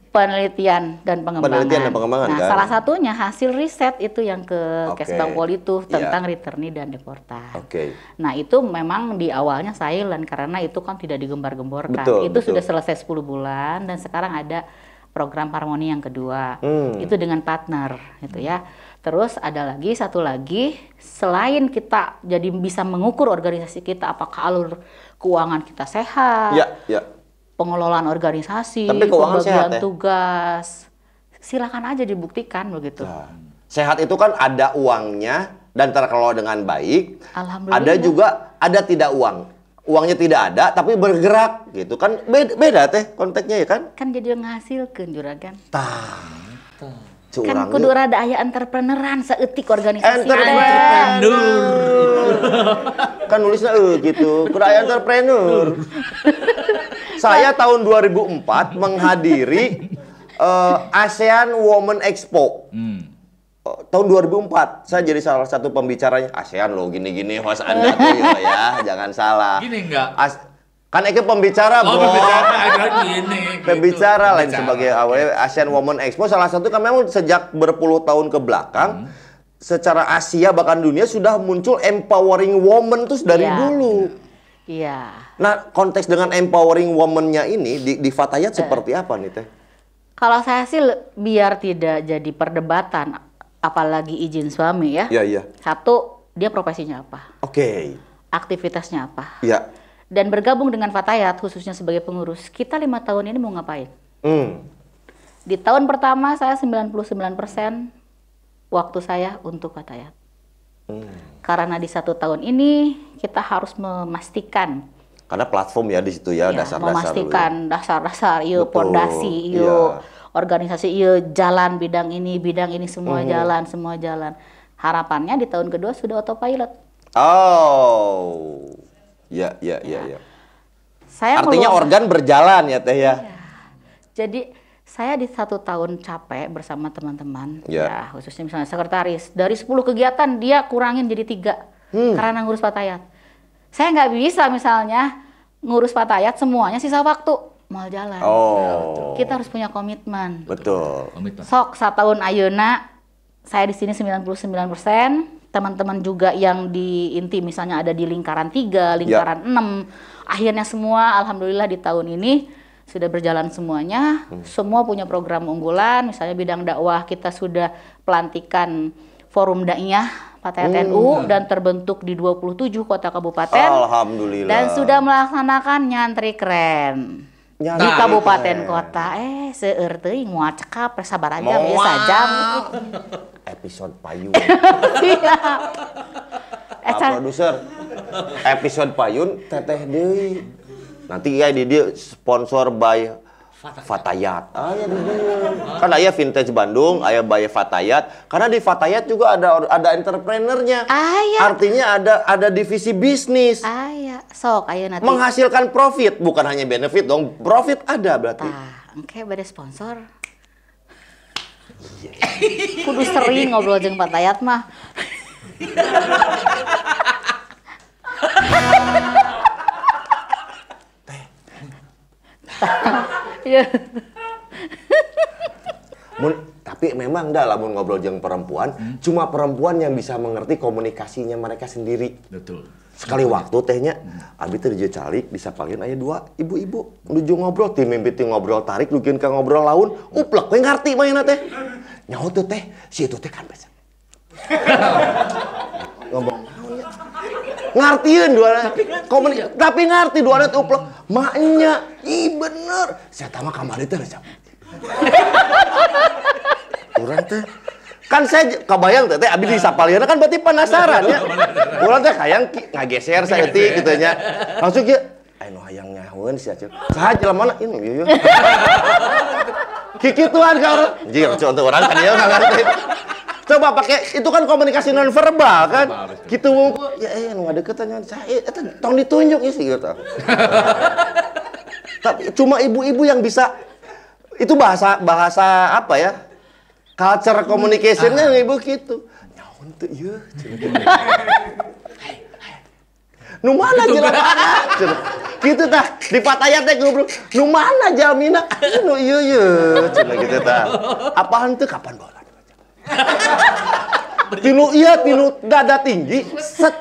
penelitian dan pengembangan. Penelitian dan pengembangan, nah, kan? salah satunya hasil riset itu yang ke Oke. Kesbangpol itu Iya. tentang returnee dan deportan. Oke. Nah, itu memang di awalnya silent karena itu kan tidak digembar-gemborkan. Betul, Itu betul. sudah selesai 10 bulan dan sekarang ada program harmoni yang kedua. Itu dengan partner gitu ya. Terus ada lagi satu lagi, selain kita jadi bisa mengukur organisasi kita apakah alur keuangan kita sehat. Pengelolaan organisasi, pembagian tugas. Silakan aja dibuktikan begitu. Sehat itu kan ada uangnya dan terkelola dengan baik. Alhamdulillah. Ada juga ada tidak uang. Uangnya tidak ada tapi bergerak gitu kan, beda teh konteksnya ya kan? Kan jadi menghasilkan juragan. Kan kudu rada aya entrepreneuran saeutik organisasi. Entrepreneur. Kan nulisnya gitu, kudu aya entrepreneur. Saya tahun 2004 menghadiri ASEAN Women Expo. Tahun 2004 saya jadi salah satu pembicaranya. ASEAN loh gini-gini host Anda tuh ya, jangan salah. Gini enggak? Kan Eke pembicara, Bro. Gini. Pembicara lain sebagai ASEAN Women Expo salah satu kan memang sejak berpuluh tahun ke belakang secara Asia bahkan dunia sudah muncul empowering woman tuh dari dulu. Iya. Nah, konteks dengan empowering woman-nya ini di Fatayat seperti apa nih Teh? Kalau saya sih biar tidak jadi perdebatan, apalagi izin suami ya. Iya. Satu, dia profesinya apa? Oke. Aktivitasnya apa? Iya. Dan bergabung dengan Fatayat, khususnya sebagai pengurus, kita 5 tahun ini mau ngapain? Di tahun pertama saya 99% waktu saya untuk Fatayat. Karena di 1 tahun ini kita harus memastikan. Karena platform ya di situ ya, dasar-dasar. Memastikan dasar-dasar, pondasi, organisasi, jalan bidang ini semua jalan, semua jalan. Harapannya di tahun kedua sudah autopilot. Ya. Saya artinya organ berjalan ya Teh ya. Jadi saya di 1 tahun capek bersama teman-teman, ya khususnya misalnya sekretaris, dari 10 kegiatan dia kurangin jadi 3 karena ngurus Fatayat. Saya nggak bisa misalnya ngurus Fatayat semuanya sisa waktu mau jalan. Kita harus punya komitmen. Betul. Sok 1 tahun ayeuna saya di sini 99%. Teman-teman juga yang di inti misalnya ada di lingkaran 3, lingkaran 6. Akhirnya semua alhamdulillah di tahun ini sudah berjalan semuanya. Semua punya program unggulan, misalnya bidang dakwah kita sudah pelantikan forum dakwah Fatayat NU dan terbentuk di 27 kota kabupaten. Alhamdulillah. Dan sudah melaksanakan nyantri keren. Di kabupaten kota seueur teuing moal cekap sabar aja biasa jam. Episode payun. Siap. Produser. Episode payun teteh deui. Nanti ya di dia sponsor by Fatayat. Ya di dia. Kan aya Vintage Bandung, aya by Fatayat. Karena di Fatayat juga ada entrepreneurnya. Artinya ada divisi bisnis. Sok ayo nanti. Menghasilkan profit, bukan hanya benefit dong. Profit ada berarti. Oke, bade sponsor. Kudu sering ngobrol jeung Fatayat mah. Tapi memang dah lamun ngobrol jeung perempuan, cuma perempuan yang bisa mengerti komunikasinya mereka sendiri. Betul. Sekali waktu tehnya, abi teh dieu calik disapakeun aya 2 ibu-ibu nuju ngobrol, ti mimpi ti ngobrol tarik dukeun ka ngobrol laun, uplek we ngarti mainna teh. Nyaho teh si itu teh kan bisa. Ngomong ngartieun duana. Tapi ngarti duana teh uplek. Maknya, bener. Saya tama kamari teh resep. Urang teh kan saya kebayang teh abi disapalieuna kan berarti penasaran ya. Urang teh hayang ngageser saeutik kitu nya. Langsung kieu, anu hayang nyahoeun sia ceuk. Saha jelemana ini ieu. Kikituan ka urang. Anjir, contoh urang kan ieu ngarti. Coba pakai itu kan komunikasi non verbal kan. Kitu ya nu ngadeukeut nya saha eta tong ditunjuk ieu sih gitu. Tapi cuma ibu-ibu yang bisa itu bahasa apa ya? Culture communication-nya ibu gitu. Nyaon teu ieu? Nu mana jelemana? Kitu tah di Fatayat teh ngobrol. Nu mana jamina? Nu ieu cenah kitu tah. Apaan teu kapan bawa? Tinu dada tinggi set.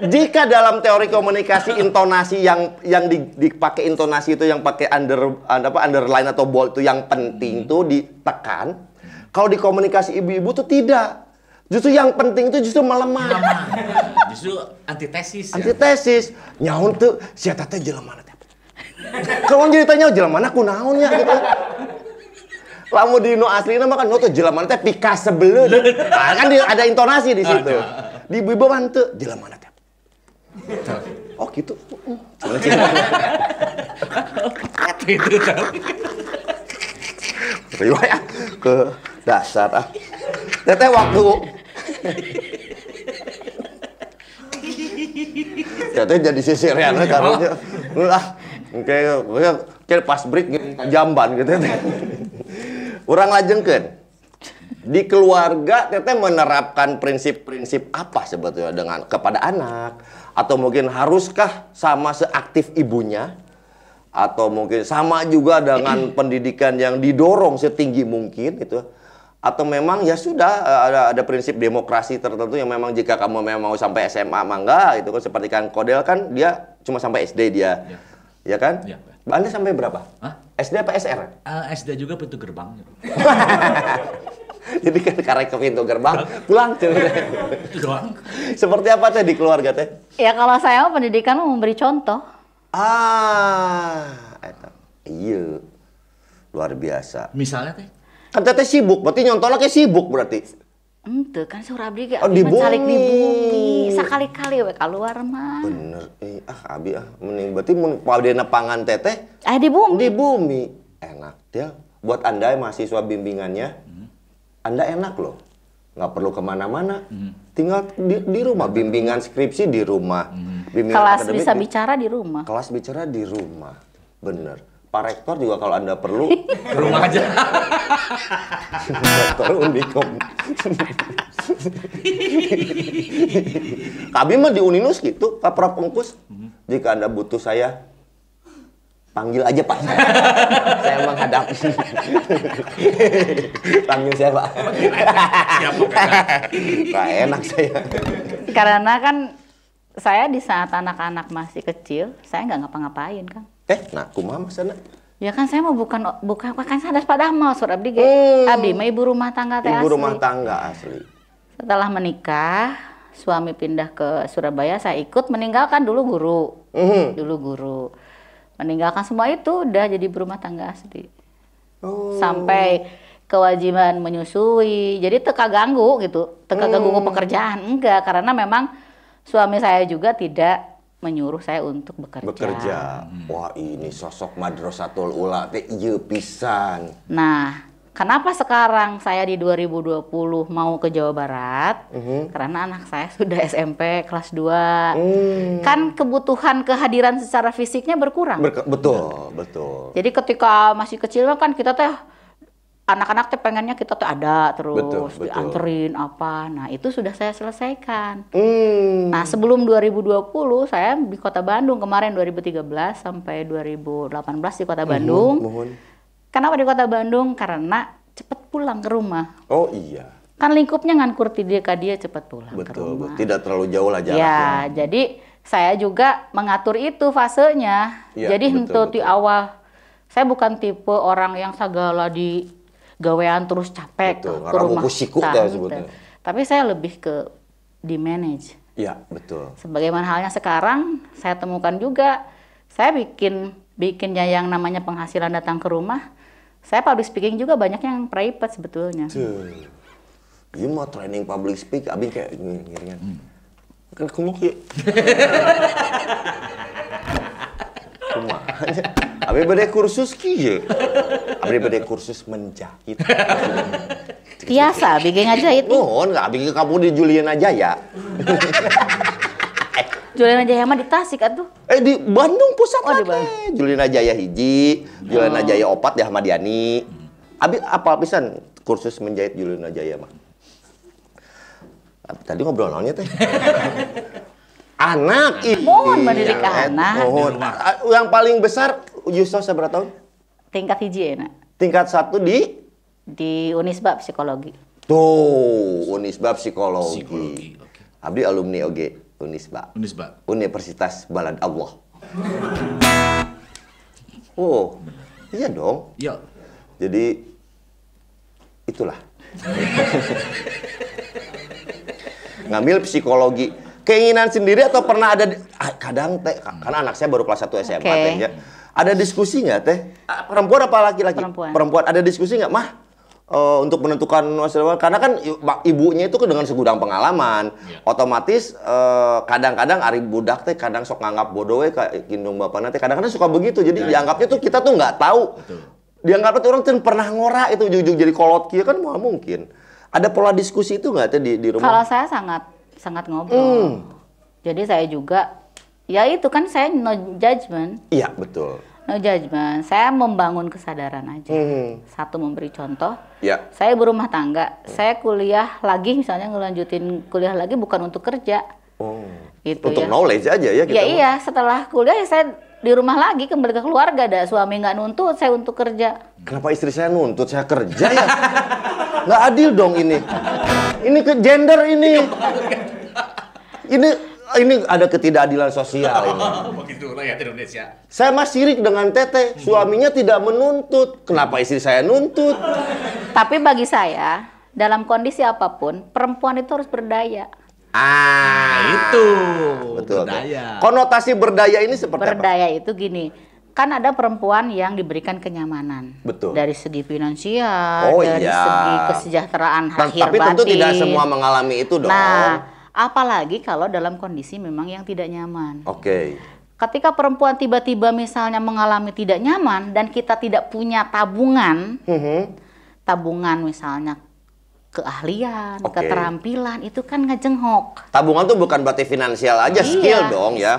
Jika dalam teori komunikasi intonasi yang dipakai intonasi itu yang pakai underline atau bold itu yang penting tuh ditekan. Kalau di komunikasi ibu-ibu tuh tidak. Justru yang penting itu justru melemah. Justru antitesis. Antitesis. Nyaun tuh sia teh jelema teh. Kalau jadi tanya jelema kunaon ya gitu. Lamun di nu aslina mah kan nu teh jelema teh pika sebeleud. Nah, kan ada intonasi di situ. Di ibu-ibu mah teu jelema teh. Oh gitu. Itu Riwayat ke dasar ah. Teteh waktu Teteh jadi sisirian karunya. Lah, kayak pas break jamban gitu teh. Urang lajengkeun. Di keluarga teteh menerapkan prinsip-prinsip apa sebetulnya dengan kepada anak? Atau mungkin haruskah sama seaktif ibunya? Atau mungkin sama juga dengan pendidikan yang didorong setinggi mungkin itu? Atau memang ya sudah ada prinsip demokrasi tertentu yang memang jika kamu memang mau sampai SMA mangga itu kan seperti kan Kodel kan dia cuma sampai SD dia. Ya kan? Ya. Anda sampai berapa? Hah? SD apa SR? SD juga pintu gerbang. Jadi kan karek ke pintu gerbang, pulang doang. Seperti apa teh di keluarga teh? Ya kalau saya pendidikan memberi contoh. Iya. Luar biasa. Misalnya teh? Kan teteh sibuk, berarti nyontolnya kayak sibuk berarti. Ente kan surah abdi ge di mencalik di bumi. Sakali-kali we keluar mah. Bener. Abi mending berarti mun padena pangan teteh di bumi. Di bumi. Enak dia. Buat Anda mahasiswa bimbingannya, Anda enak loh. Nggak perlu kemana-mana. Tinggal di rumah. Bimbingan skripsi di rumah. Kelas bisa bicara di rumah. Kelas bicara di rumah. Bener. Pak Rektor juga kalau Anda perlu ke rumah aja. Rektor Unikom. Kami mah di Uninus gitu, Pak Prof Ungkus. Jika Anda butuh saya, panggil aja Pak. Saya menghadap. Panggil saya Pak. Pak enak saya. Karena kan saya di saat anak-anak masih kecil, saya nggak ngapa-ngapain kan. Nah kumaha sana? Ya kan saya mau bukan sadar pada mal sur abdi ge. Abdi mah ibu rumah tangga teh asli. Ibu rumah tangga asli. Setelah menikah, suami pindah ke Surabaya, saya ikut meninggalkan dulu guru. Dulu guru. Meninggalkan semua itu udah jadi ibu rumah tangga asli. Sampai kewajiban menyusui. Jadi teka ganggu gitu. Teka ganggu pekerjaan enggak karena memang suami saya juga tidak menyuruh saya untuk bekerja. Wah, ini sosok Madrasatul Ula teh ieu pisan. Nah, kenapa sekarang saya di 2020 mau ke Jawa Barat? Karena anak saya sudah SMP kelas 2. Kan kebutuhan kehadiran secara fisiknya berkurang. Betul. Jadi ketika masih kecil kan kita teh anak-anak teh pengennya kita tuh ada terus dianterin apa. Nah, itu sudah saya selesaikan. Nah, sebelum 2020 saya di Kota Bandung kemarin 2013 sampai 2018 di Kota Bandung. Kenapa di Kota Bandung? Karena cepat pulang ke rumah. Oh iya. Kan lingkupnya ngankur dia cepat pulang ke rumah. Tidak terlalu jauh lah jaraknya. Ya, jadi saya juga mengatur itu fasenya. Ya, jadi di awal saya bukan tipe orang yang segala di gawean terus capek ke rumah sebetulnya. Tapi saya lebih ke di manage. Iya, betul. Sebagaimana halnya sekarang saya temukan juga saya bikinnya yang namanya penghasilan datang ke rumah. Saya public speaking juga banyak yang private sebetulnya. Iya mau training public speak, abi kayak ngiringan. Kan kumuk ya. Kumaha. Abi bade kursus kieu. Abi bade kursus menjahit. Biasa, bikin ngajahit. Nuhun, abi kamu di Juliana Jaya. Juliana Jaya mah di Tasik atuh. Di Bandung pusat di lagi. Bandung. Juliana Jaya hiji, Juliana Jaya 4 di Ahmadiani. Abi apa pisan kursus menjahit Juliana Jaya mah? Tadi ngobrol naonnya teh? Anak mohon mendidik anak. Mohon. Yang paling besar Yusuf seberapa tahun? Tingkat hiji enak. Tingkat 1 di Unisba psikologi. Tuh, Unisba psikologi. Okay. Abdi alumni oge. Unisba. Unisba. Universitas Balad Allah. Oh, iya dong. Iya. Jadi itulah. Ngambil psikologi. Keinginan sendiri atau pernah ada kadang teh karena anak saya baru kelas 1 SMA teh ya. Ada diskusi nggak teh? Perempuan apa laki-laki? Perempuan. Ada diskusi nggak, Mah? Untuk menentukan masa depan, karena kan ibunya itu dengan segudang pengalaman, otomatis kadang-kadang ari budak teh kadang sok nganggap bodoh we ka kindung bapana teh kadang-kadang suka begitu, jadi dianggapnya tuh kita tuh nggak tahu. Dianggapnya tuh orang tuh pernah ngora itu ujung-ujung jadi kolot kia kan mau mungkin. Ada pola diskusi itu nggak teh di rumah? Kalau saya sangat ngobrol. Jadi saya juga ya itu kan saya no judgment. Iya, betul. No judgment, saya membangun kesadaran aja. Satu, memberi contoh. Ya. Saya berumah tangga, saya kuliah lagi misalnya ngelanjutin kuliah lagi bukan untuk kerja. Gitu untuk ya. knowledge aja ya kita. Ya iya, setelah kuliah ya saya di rumah lagi kembali ke keluarga. Ada suami nggak nuntut saya untuk kerja. Kenapa istri saya nuntut saya kerja ya? Nggak adil dong ini. Ini ke gender ini. Ini ada ketidakadilan sosial ini. Begitu rakyat Indonesia. Saya masih sirik dengan Teteh, suaminya tidak menuntut. Kenapa istri saya nuntut? Tapi bagi saya, dalam kondisi apapun, perempuan itu harus berdaya. Itu. Betul. Berdaya. Konotasi berdaya ini seperti berdaya itu gini. Kan ada perempuan yang diberikan kenyamanan. Betul. Dari segi finansial, dari segi kesejahteraan lahir tapi batin. tentu tidak semua mengalami itu dong. Nah, apalagi kalau dalam kondisi memang yang tidak nyaman. Oke. Ketika perempuan tiba-tiba misalnya mengalami tidak nyaman dan kita tidak punya tabungan, tabungan misalnya keahlian, keterampilan, itu kan ngejenghok. Tabungan tuh bukan berarti finansial aja, skill dong ya.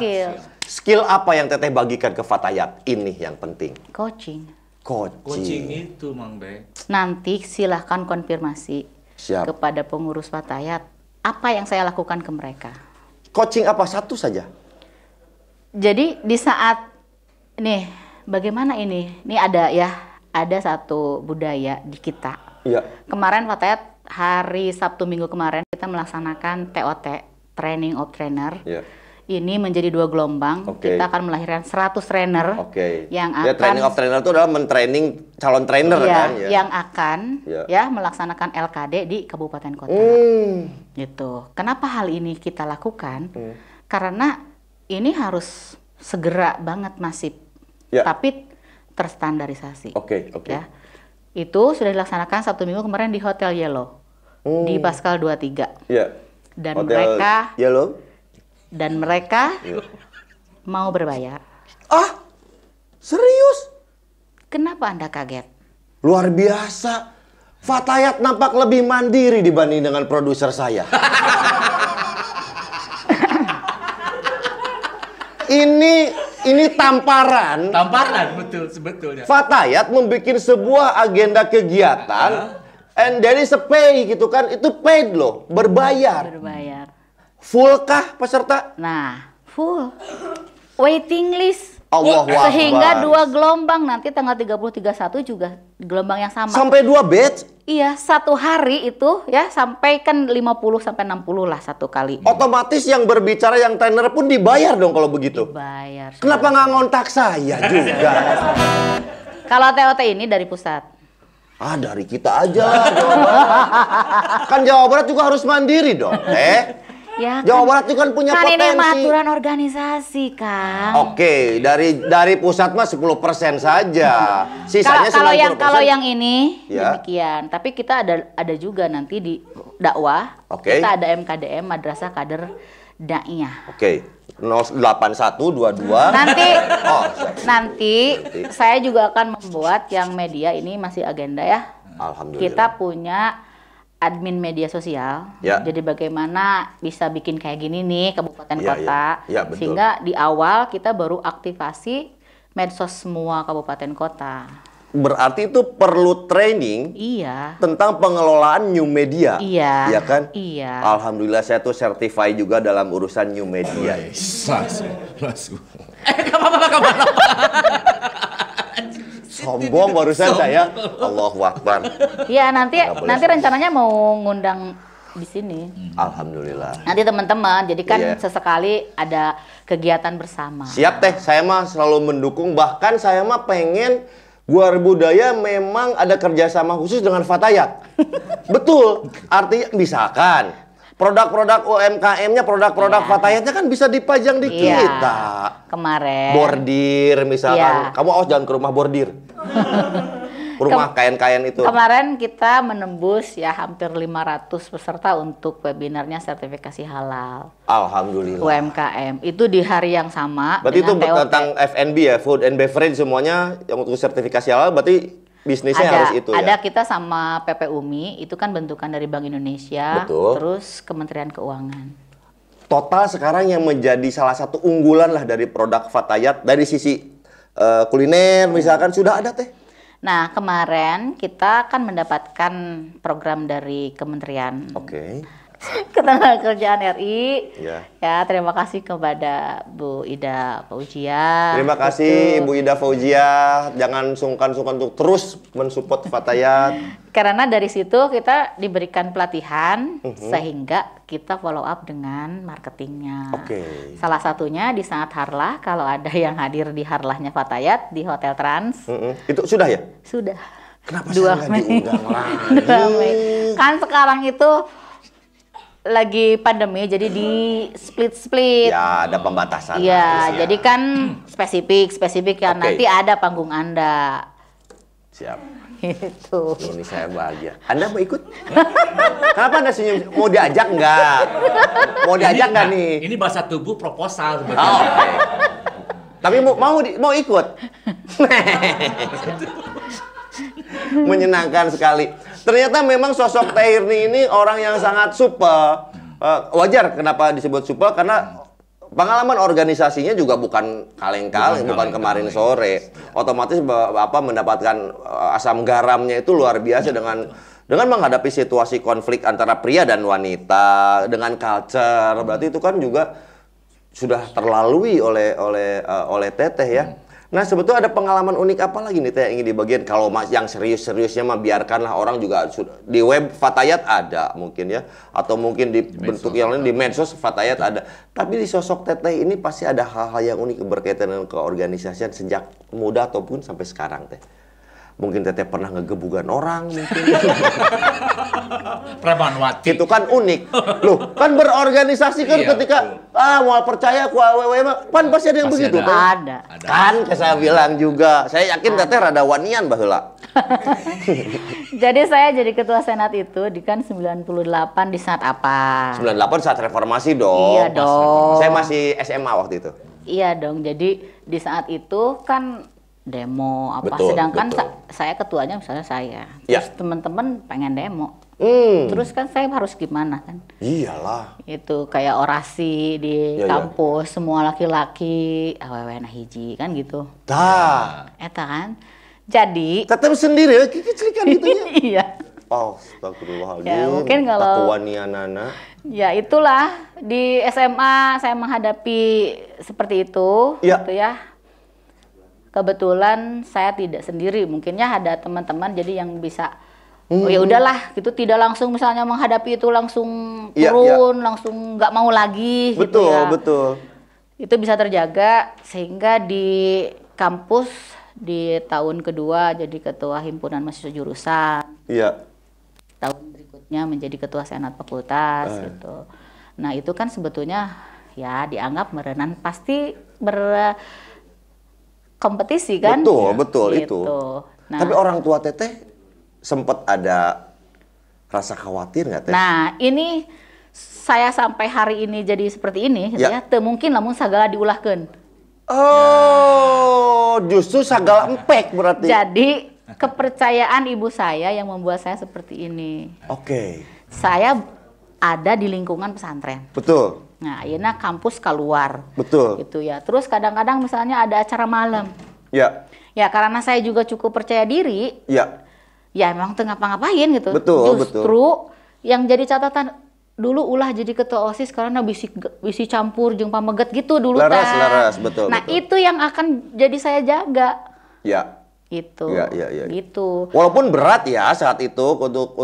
Skill apa yang Teteh bagikan ke Fatayat ini yang penting? Coaching. Coaching itu, Mang Beng. Nanti silahkan konfirmasi kepada pengurus Fatayat. Apa yang saya lakukan ke mereka? Coaching apa? Satu saja. Jadi di saat nih, bagaimana ini? Ini ada satu budaya di kita. Iya. Kemarin Fatayat hari Sabtu Minggu kemarin kita melaksanakan TOT, Training of Trainer. Iya. Ini menjadi 2 gelombang. Kita akan melahirkan 100 trainer yang akan Training of Trainer itu adalah men-training calon trainer kan ya. Yang akan melaksanakan LKD di kabupaten kota. Gitu. Kenapa hal ini kita lakukan? Karena ini harus segera banget masif. Tapi terstandarisasi. Ya. Itu sudah dilaksanakan Sabtu Minggu kemarin di Hotel Yellow. Di Pascal 23. Dan Hotel Yellow? Dan mereka mau berbayar. Ah, serius? Kenapa Anda kaget? Luar biasa. Fatayat nampak lebih mandiri dibanding dengan produser saya. Ini tamparan. Tamparan, betul, sebetulnya. Fatayat membuat sebuah agenda kegiatan, and there is a pay gitu kan. Itu paid loh, berbayar. Full kah peserta? Nah, full. Waiting list. Allahu Akbar. Sehingga 2 gelombang nanti tanggal 30-31 juga gelombang yang sama. Sampai 2 batch? Iya, 1 hari itu ya sampai kan 50-60 lah 1 kali. Otomatis yang berbicara yang trainer pun dibayar dong kalau begitu? Dibayar. Kenapa nggak ngontak saya juga? Kalau TOT ini dari pusat. Dari kita aja lah Jawa Barat. Kan Jawa Barat juga harus mandiri dong. Ya, Jawa Barat juga kan punya potensi. Kan ini aturan organisasi, Kang. Oke, dari pusat mah 10% saja. Sisanya kalau yang ini demikian. Tapi kita ada juga nanti di dakwah. Kita ada MKDM, Madrasah Kader Daiyah. 8122. Nanti saya juga akan membuat yang media ini masih agenda ya. Alhamdulillah. Kita punya admin media sosial. Jadi bagaimana bisa bikin kayak gini nih kabupaten kota. Sehingga di awal kita baru aktivasi medsos semua kabupaten kota. Berarti itu perlu training tentang pengelolaan new media. Iya kan? Iya. Alhamdulillah saya tuh certified juga dalam urusan new media. Sombong barusan saya. Allahu Akbar. Iya, nanti rencananya mau ngundang di sini. Alhamdulillah. Nanti teman-teman, jadi kan Iya. sesekali ada kegiatan bersama. Siap teh, saya mah selalu mendukung. Bahkan saya mah pengen Guar Budaya memang ada kerjasama khusus dengan Fatayat. Betul, artinya misalkan produk-produk UMKM-nya, produk-produk Fatayatnya kan bisa dipajang di Iya. kita. Kemarin. Bordir misalkan, Iya. kamu awas jangan ke rumah bordir. Rumah kain-kain itu. Kemarin kita menembus ya hampir 500 peserta untuk webinarnya sertifikasi halal Alhamdulillah. UMKM. Itu di hari yang sama. Berarti itu dengan TOT. tentang F&B ya, food and beverage semuanya yang untuk sertifikasi halal berarti bisnisnya harus itu ada ya. kita sama PP UMI, itu kan bentukan dari Bank Indonesia, Betul. terus Kementerian Keuangan. Total sekarang yang menjadi salah satu unggulan lah dari produk Fatayat dari sisi kuliner misalkan sudah ada teh. Nah, kemarin kita kan mendapatkan program dari Kementerian Oke. Ketenagakerjaan RI. Ya. Ya, terima kasih kepada Bu Ida Fauzia. Terima kasih Ibu Ida Fauzia. Jangan sungkan-sungkan untuk terus mensupport Fatayat. Karena dari situ kita diberikan pelatihan sehingga kita follow up dengan marketingnya. Oke. Salah satunya di saat Harlah, kalau ada yang hadir di Harlahnya Fatayat di Hotel Trans. Itu sudah ya? Sudah. Kenapa 2 saya nggak Mei. diundang 2 lagi? Mei. Kan sekarang itu lagi pandemi, jadi di split-split. Ya, ada pembatasan. Iya, harusnya. jadi kan spesifik kan. Oke. Nanti ada panggung Anda. Siap. Gitu. Ini saya bahagia. Anda mau ikut? Kenapa Anda senyum? Mau diajak nggak? Mau diajak nggak nih? Ini bahasa tubuh proposal Oh, sebetulnya. oke. Tapi mau ikut? Menyenangkan sekali. Ternyata memang sosok Teh Hirni ini orang yang sangat supel. Wajar kenapa disebut supel karena pengalaman organisasinya juga bukan kaleng-kaleng, bukan kemarin sore. Otomatis mendapatkan asam garamnya itu luar biasa dengan menghadapi situasi konflik antara pria dan wanita, dengan culture. Berarti itu kan juga sudah terlalui oleh Teteh ya. Nah, sebetulnya ada pengalaman unik apa lagi nih Teh yang ingin dibagikan? Kalau yang serius-seriusnya mah biarkanlah orang juga di web Fatayat ada mungkin ya, atau mungkin di bentuk yang lain di medsos Fatayat ada. Tapi di sosok Teteh ini pasti ada hal-hal yang unik berkaitan dengan keorganisasian sejak muda ataupun sampai sekarang Teh. Mungkin Teteh pernah ngegebukan orang mungkin. Premanwati. Itu kan unik. Loh, kan berorganisasi kan Iya, ketika mau percaya ku awewe mah kan pasti ada yang Pasti begitu ada. Teh. Ada. Kan saya bilang juga. Saya yakin Teteh rada wanian baheula. Jadi saya jadi ketua senat itu di kan 98 di saat apa? 98 saat reformasi dong. Iya dong. Saya masih SMA waktu itu. Iya dong. Jadi di saat itu kan demo apa, Betul, sedangkan betul. Saya ketuanya misalnya saya. Ya. Terus teman-teman pengen demo. Hmm. Terus kan saya harus gimana kan? Iyalah. Itu kayak orasi di Ya, ya. kampus, semua laki-laki awewe na hiji kan gitu. Tah. Eta kan. Jadi Teteh sendiri kecilikan gitu ya. iya. Oh, astagfirullahaladzim. Ya, mungkin kalau- kewanianana. Ya itulah di SMA saya menghadapi seperti itu, Ya. gitu ya. Kebetulan saya tidak sendiri, mungkinnya ada teman-teman jadi yang bisa oh ya udahlah gitu, tidak langsung misalnya menghadapi itu langsung Iya, turun, langsung nggak mau lagi gitu Betul, ya. betul. Itu bisa terjaga sehingga di kampus di tahun kedua jadi ketua himpunan mahasiswa jurusan. Iya. Tahun berikutnya menjadi ketua senat fakultas gitu. Nah, itu kan sebetulnya ya dianggap merenan pasti berkompetisi kan? Betul, betul Gitu. itu. Nah, Tapi orang tua Teteh sempat ada rasa khawatir nggak Teh? nah, ini saya sampai hari ini jadi seperti ini gitu Ya. ya. Teu mungkin lamun sagala diulahkeun. Oh, justru sagala empek berarti. Jadi kepercayaan ibu saya yang membuat saya seperti ini. Oke, Saya ada di lingkungan pesantren. betul, Nah, ayeuna kampus keluar. betul. Gitu ya. Terus kadang-kadang misalnya ada acara malam. Ya, Ya karena saya juga cukup percaya diri, ya, ya memang teu ngapa-ngapain gitu. Betul, Justru yang jadi catatan dulu ulah jadi ketua OSIS karena bisi campur jeung pameget gitu dulu Laras, tah. laras, betul, Nah, betul. itu yang akan jadi saya jaga. ya. Gitu. Ya, ya, ya. Gitu. Walaupun berat ya saat itu untuk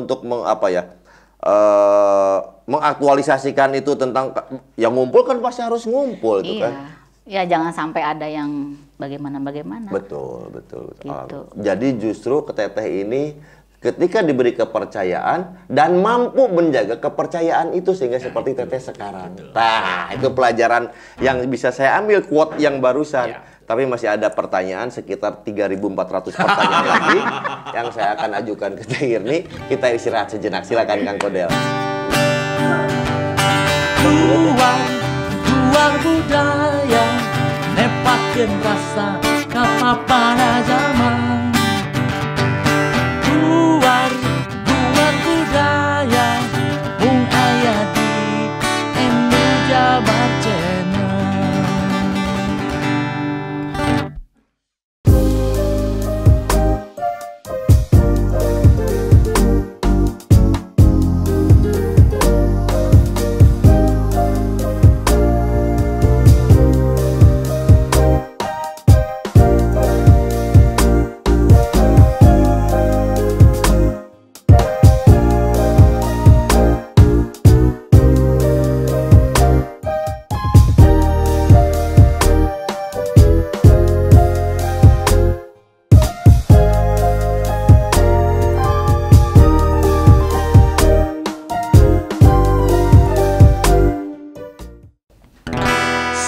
mengaktualisasikan itu tentang yang ngumpul kan pasti harus ngumpul itu kan. Ya jangan sampai ada yang bagaimana. Betul. Gitu. Jadi justru ke Teteh ini ketika diberi kepercayaan dan mampu menjaga kepercayaan itu sehingga seperti Teteh sekarang. Nah, itu pelajaran yang bisa saya ambil quote yang barusan. Tapi masih ada pertanyaan sekitar 3.400 pertanyaan lagi yang saya akan ajukan ke Teh Hirni. Kita istirahat sejenak. Silakan Kang Kodel. Ruang budaya nepakeun rasa kapapana zaman. Ruang budaya mung aya di Enu Jabar Channel.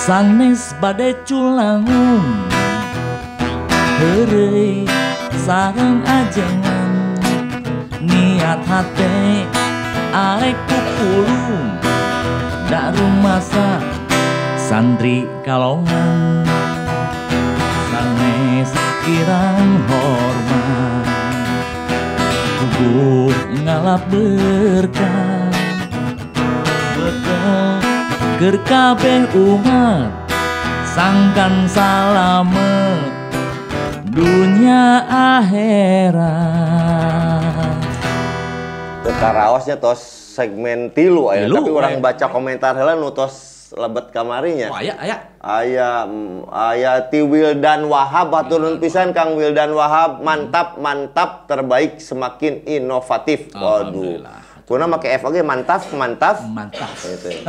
Sanes bade culangun heureuy sareng ajengan niat hate arek kukulung da rumasa santri kalongan sanes kirang hormat kudu ngalap berkah betul keur kabeh umat sangkan salamet dunia akhirat. Karaosnya tos segmen tilu aya tapi orang baca komentar heula nu tos lebet kamarinya. Oh, aya. Aya ti Wildan Wahab hatur pisan Kang Wildan Wahab, mantap terbaik semakin inovatif. Waduh. Kuna make F oge mantap. Gitu.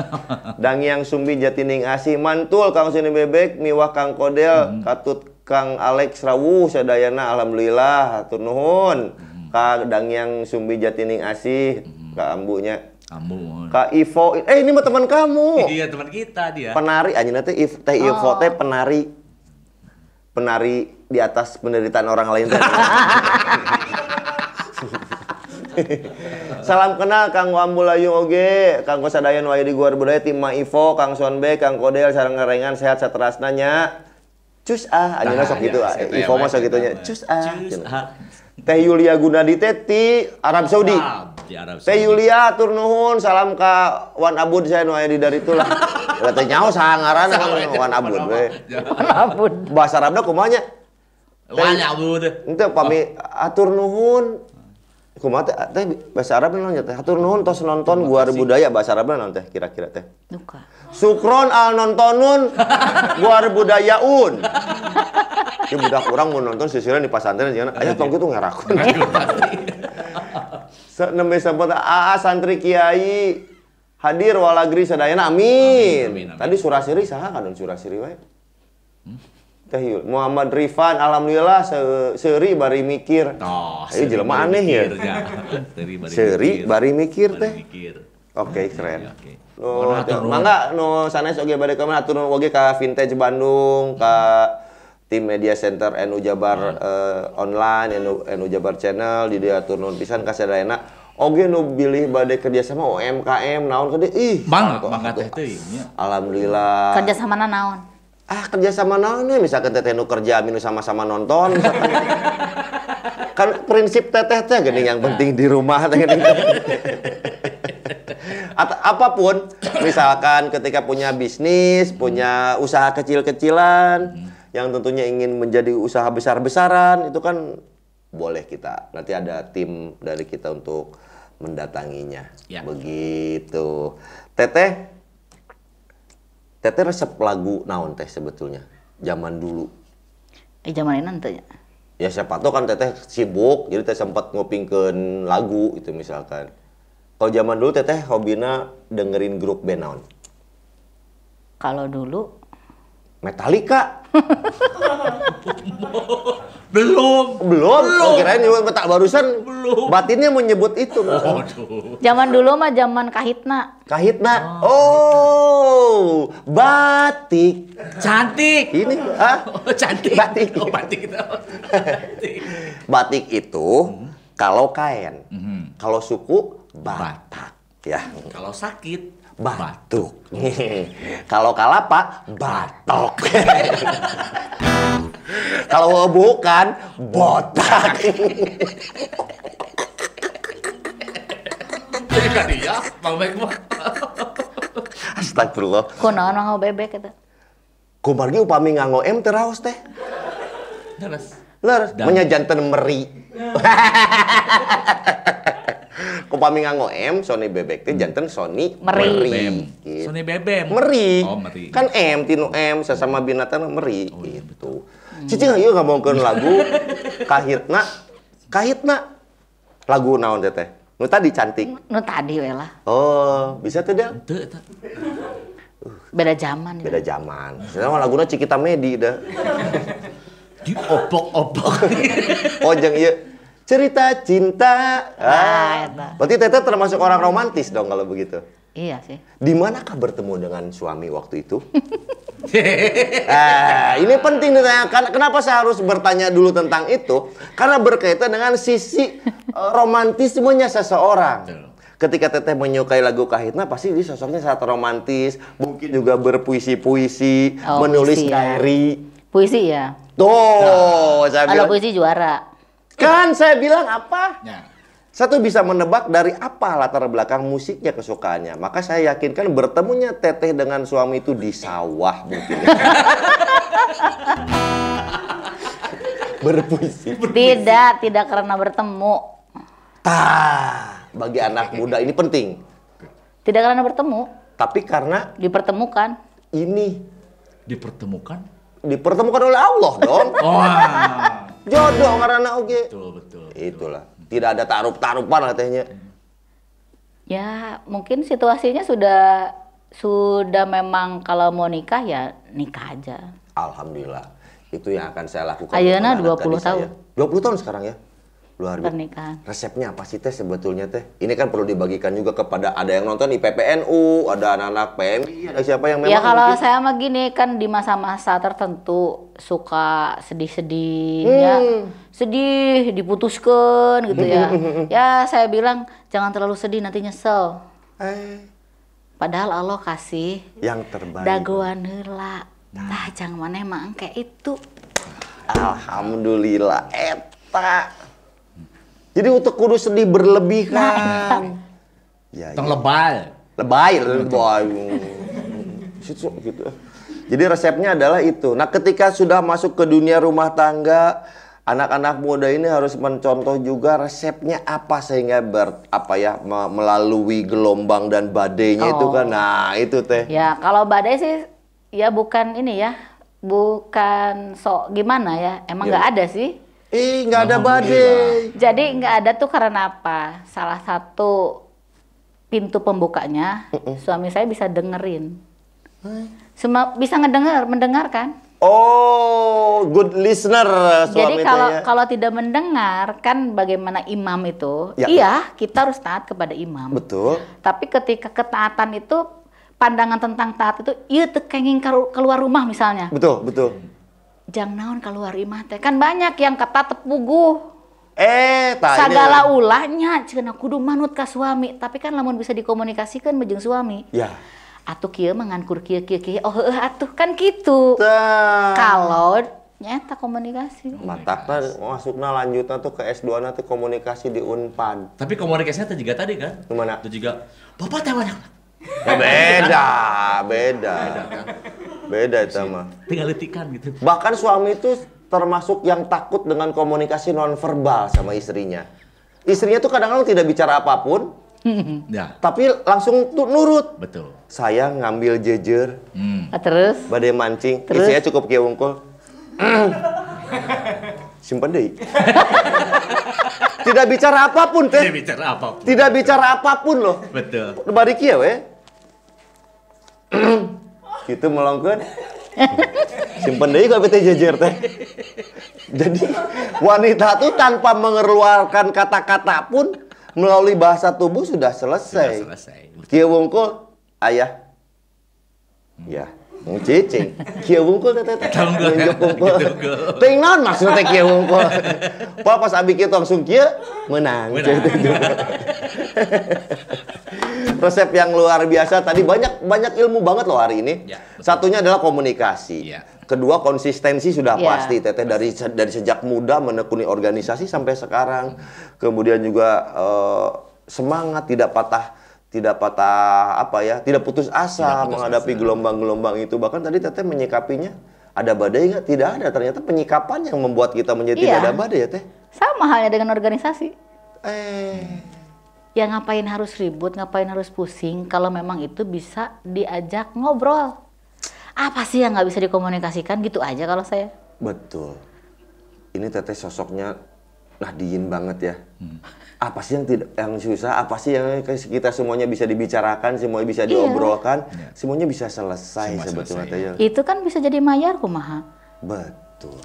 Dang yang Sumbi Jatining Asih mantul Kang Sini Bebek miwah Kang Kodel katut Kang Alex Rawuh sadayana alhamdulillah hatur nuhun. Ka dang yang Sumbi Jatining Asih ka ambunya. Ka Ivo ini mah teman kamu. Iya teman kita dia. Penari anjeunna teh Teh Ivo teh penari di atas penderitaan orang lain teh. Salam kenal Kang Wambulayu oge, Kang Sadayan wae di Guar Budaya tim Ivo, Kang Sonbe, Kang Kodel sareng ngarengan sehat saterasna nya. Cus anjeunna sok kitu. Ivo mah sok kitu nya. Cus Teh Yulia Gunadi teh ti Arab Saudi. Teh Yulia atur nuhun salam ka Wan Abud saya nu aya di dari itulah. Teh nyaho saha ngaranna Wan Abud we. Wan Abud. Bahasa Arabna kumaha nya? Wan Abud. Henteu pami atur nuhun. Kumaha teh bahasa Arab naon teh? Hatur nuhun tos nonton Guar Budaya bahasa Arab naon teh kira-kira teh? Duka. Sukron al nontonun Guar Budayaun. Ieu budak urang mau nonton sisiran di pasantren jangan aya tong kitu ngarakun. Nembe sempat santri kiai hadir walagri sadayana amin. Tadi surasiri saha kan surasiri wae? Teh Muhammad Rifan alhamdulillah seuri bari mikir. Ieu jelema aneh ya. Seuri bari mikir teh. Oke, keren. Mangga nu sanes oge bade ka mana atur oge ka Vintage Bandung, ka tim media center NU Jabar online, NU Jabar channel di dia atur nuhun pisan ka sadayana. Oge nu bilih bade kerjasama UMKM naon kade bangga teh teuing nya. Alhamdulillah. Kerjasamana naon? Kerja sama naon misalkan teteh nu kerja minu sama-sama nonton misalkan. Kan prinsip teteh teh geuning yang penting di rumah teh geuning. Apapun misalkan ketika punya bisnis, punya usaha kecil-kecilan yang tentunya ingin menjadi usaha besar-besaran itu kan boleh kita. Nanti ada tim dari kita untuk mendatanginya. Ya. Begitu. Teteh resep lagu naon teh sebetulnya zaman dulu. Zaman ini nanti ya. Ya siapa tahu kan teteh sibuk jadi teh sempat ngopingkeun lagu itu misalkan. Kalau zaman dulu teteh hobina dengerin grup band naon? Kalau dulu Metallica. Belum. Oh, kirain juga tak barusan. Belum. Batinnya menyebut itu. Aduh. zaman dulu mah zaman Kahitna. Kahitna. Oh, batik. Cantik. Ini, ah? Oh, cantik. Batik. Oh, batik itu. Batik. Batik itu kalau kain. Kalau suku Batak. Ya. Kalau sakit, Batuk. Kalau kalapa, batok. Kalau bukan, botak. Jadi kan dia, Bang Bek mah. Astagfirullah. Kunaon mah bebek eta. Kumargi upami nganggo M teraos teh. Terus. Leres, Dan- menyajanten meri. Kupami nganggo M, Sony bebek teh janten Sony Meri. Bem. Gitu. Sony Bebem. Meri. Oh, meri. Kan M, tinu M, sesama binatang meri. Oh, iya, Gitu. Cici ieu ngomongkeun lagu Kahitna. Lagu naon teh teh? Nu tadi cantik. Nu tadi we lah. Oh, bisa teh Del? Teu eta. Beda zaman. Beda zaman. Sekarang laguna Cikita Medi dah. Diopok-opok. Oh, jeung ieu cerita cinta. eta. Berarti Teteh termasuk orang romantis dong kalau begitu. Iya sih. Di manakah bertemu dengan suami waktu itu? Ini penting ditanyakan. Kenapa saya harus bertanya dulu tentang itu? Karena berkaitan dengan sisi romantismenya seseorang. Betul. Ketika Teteh menyukai lagu Kahitna, pasti dia sosoknya sangat romantis. Mungkin juga berpuisi-puisi, Oh, menulis puisi ya. diary. Puisi ya. Tuh, saya Kalau bilang. puisi juara. Kan saya bilang apa? Ya. Saya tuh bisa menebak dari apa latar belakang musiknya kesukaannya. Maka saya yakinkan bertemunya Teteh dengan suami itu di sawah mungkin. Berpuisi. Tidak karena bertemu. Bagi anak muda ini penting. Tidak karena bertemu, Tapi karena dipertemukan. ini Dipertemukan. dipertemukan oleh Allah dong. Wah. Jodoh karena oke. Betul. Itulah. Tidak ada tarup-tarupan katanya. Ya, mungkin situasinya sudah memang kalau mau nikah ya nikah aja. Alhamdulillah. Itu yang akan saya lakukan. Ayeuna untuk anak 20 tadi saya. tahun. 20 tahun sekarang ya? Luar biasa. Pernikahan. Resepnya apa sih teh sebetulnya teh? Ini kan perlu dibagikan juga kepada ada yang nonton di PPNU, ada anak-anak PMI, ada siapa yang memang Ya kalau mungkin- saya mah gini kan di masa-masa tertentu suka sedih-sedihnya, sedih diputuskan gitu ya. Ya saya bilang jangan terlalu sedih nanti nyesel. Padahal Allah kasih yang terbaik. dagoan heula. Tah jang maneh mah engke itu. Alhamdulillah eta. Jadi untuk kudu sedih berlebihan. Ya, Tong lebay. lebay. Situ, gitu. Jadi resepnya adalah itu. Nah, ketika sudah masuk ke dunia rumah tangga, anak-anak muda ini harus mencontoh juga resepnya apa sehingga melalui gelombang dan badainya itu kan. Nah, itu teh. Ya kalau badai sih ya bukan ini ya, bukan sok gimana ya, emang nggak ada sih. Nggak ada badai. Jadi nggak ada tuh karena apa? Salah satu pintu pembukanya, suami saya bisa dengerin. Bisa mendengarkan. Oh, good listener Jadi suami saya. kalau tidak mendengar, kan bagaimana imam itu? Ya. Iya, kita harus taat kepada imam. Betul. Tapi ketika ketaatan itu, pandangan tentang taat itu, iya teu kenging keluar rumah misalnya. Betul, betul. Jang naon keluar imah teh. Kan banyak yang kata tepuguh. Tanya. Sagala ulahnya cenah kudu manut ka suami, tapi kan lamun bisa dikomunikasikan jeung suami. Ya. Atuh kieu mengankur kieu oh heueuh atuh kan gitu. Tah. Kalau nyata komunikasi. Matakna masukna lanjutna tuh ke S2 tuh komunikasi di Unpad. Tapi komunikasinya teh juga tadi kan? Gimana? Itu juga bapak teh banyak. Ya, beda. Beda itu mah. Tinggal letikan gitu. Bahkan suami itu termasuk yang takut dengan komunikasi nonverbal sama istrinya. Istrinya tuh kadang-kadang tidak bicara apapun, Ya, tapi langsung tuh nurut. betul. Saya ngambil jejer, Terus badai mancing, Terus? istrinya cukup kieu wungkul. Simpen deui. Tidak bicara apapun teh. Tidak bicara apapun. Tidak bicara apapun loh. Betul. Bari kieu we. Gitu melongkeun. Simpen deui ka teh jejer teh. Jadi wanita tuh tanpa mengeluarkan kata-kata pun melalui bahasa tubuh sudah selesai. Sudah selesai. Kieu wungkul ayah. Ya, cicing. Kieu wungkul teh teh. Nunjuk wungkul. Teuing naon maksudna teh kieu wungkul. Pas abi kieu langsung kieu menang. Resep yang luar biasa tadi banyak ilmu banget loh hari ini. Ya, satunya adalah komunikasi. Ya. Kedua konsistensi sudah Ya. pasti Teteh dari sejak muda menekuni organisasi sampai sekarang. Kemudian juga semangat tidak patah apa ya, tidak putus asa menghadapi gelombang-gelombang itu. Bahkan tadi Teteh menyikapinya ada badai nggak? Tidak ada. Ternyata penyikapan yang membuat kita menjadi tidak ada badai ya Teh. Sama halnya dengan organisasi. Ya ngapain harus ribut, ngapain harus pusing kalau memang itu bisa diajak ngobrol. Apa sih yang nggak bisa dikomunikasikan gitu aja kalau saya. Betul. Ini Teteh sosoknya Nahdien banget ya. Apa sih yang susah? Apa sih yang kita semuanya bisa dibicarakan, semuanya bisa diobrolkan, semuanya bisa selesai sebetulnya Teh. Itu kan bisa jadi mayar kumaha. Betul.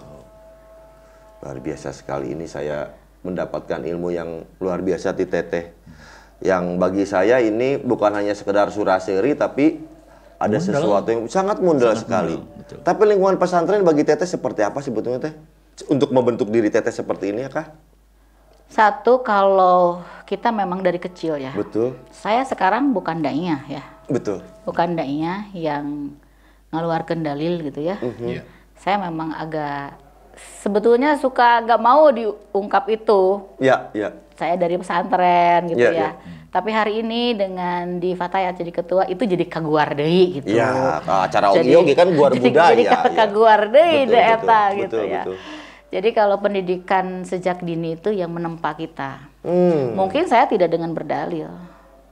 Luar biasa sekali ini saya mendapatkan ilmu yang luar biasa di Teteh. Yang bagi saya ini bukan hanya sekedar suraseri tapi ada sesuatu yang sangat mundal sekali. Tapi lingkungan pesantren bagi Teteh seperti apa sebetulnya Teh? Untuk membentuk diri Teteh seperti ini ya Kak? Satu, kalau kita memang dari kecil ya. Betul. Saya sekarang bukan daiyah ya. Betul. Bukan daiyah yang ngeluarkan dalil gitu ya. Saya memang agak sebetulnya suka gak mau diungkap itu. Ya, ya. Saya dari pesantren gitu Ya. Tapi hari ini dengan di Fatayat jadi ketua itu jadi kaguar deui gitu. Ya, acara Ogi kan guar budaya. Jadi kaguar deui Betul, eta betul, gitu ya. betul. Jadi kalau pendidikan sejak dini itu yang menempa kita. Mungkin saya tidak dengan berdalil.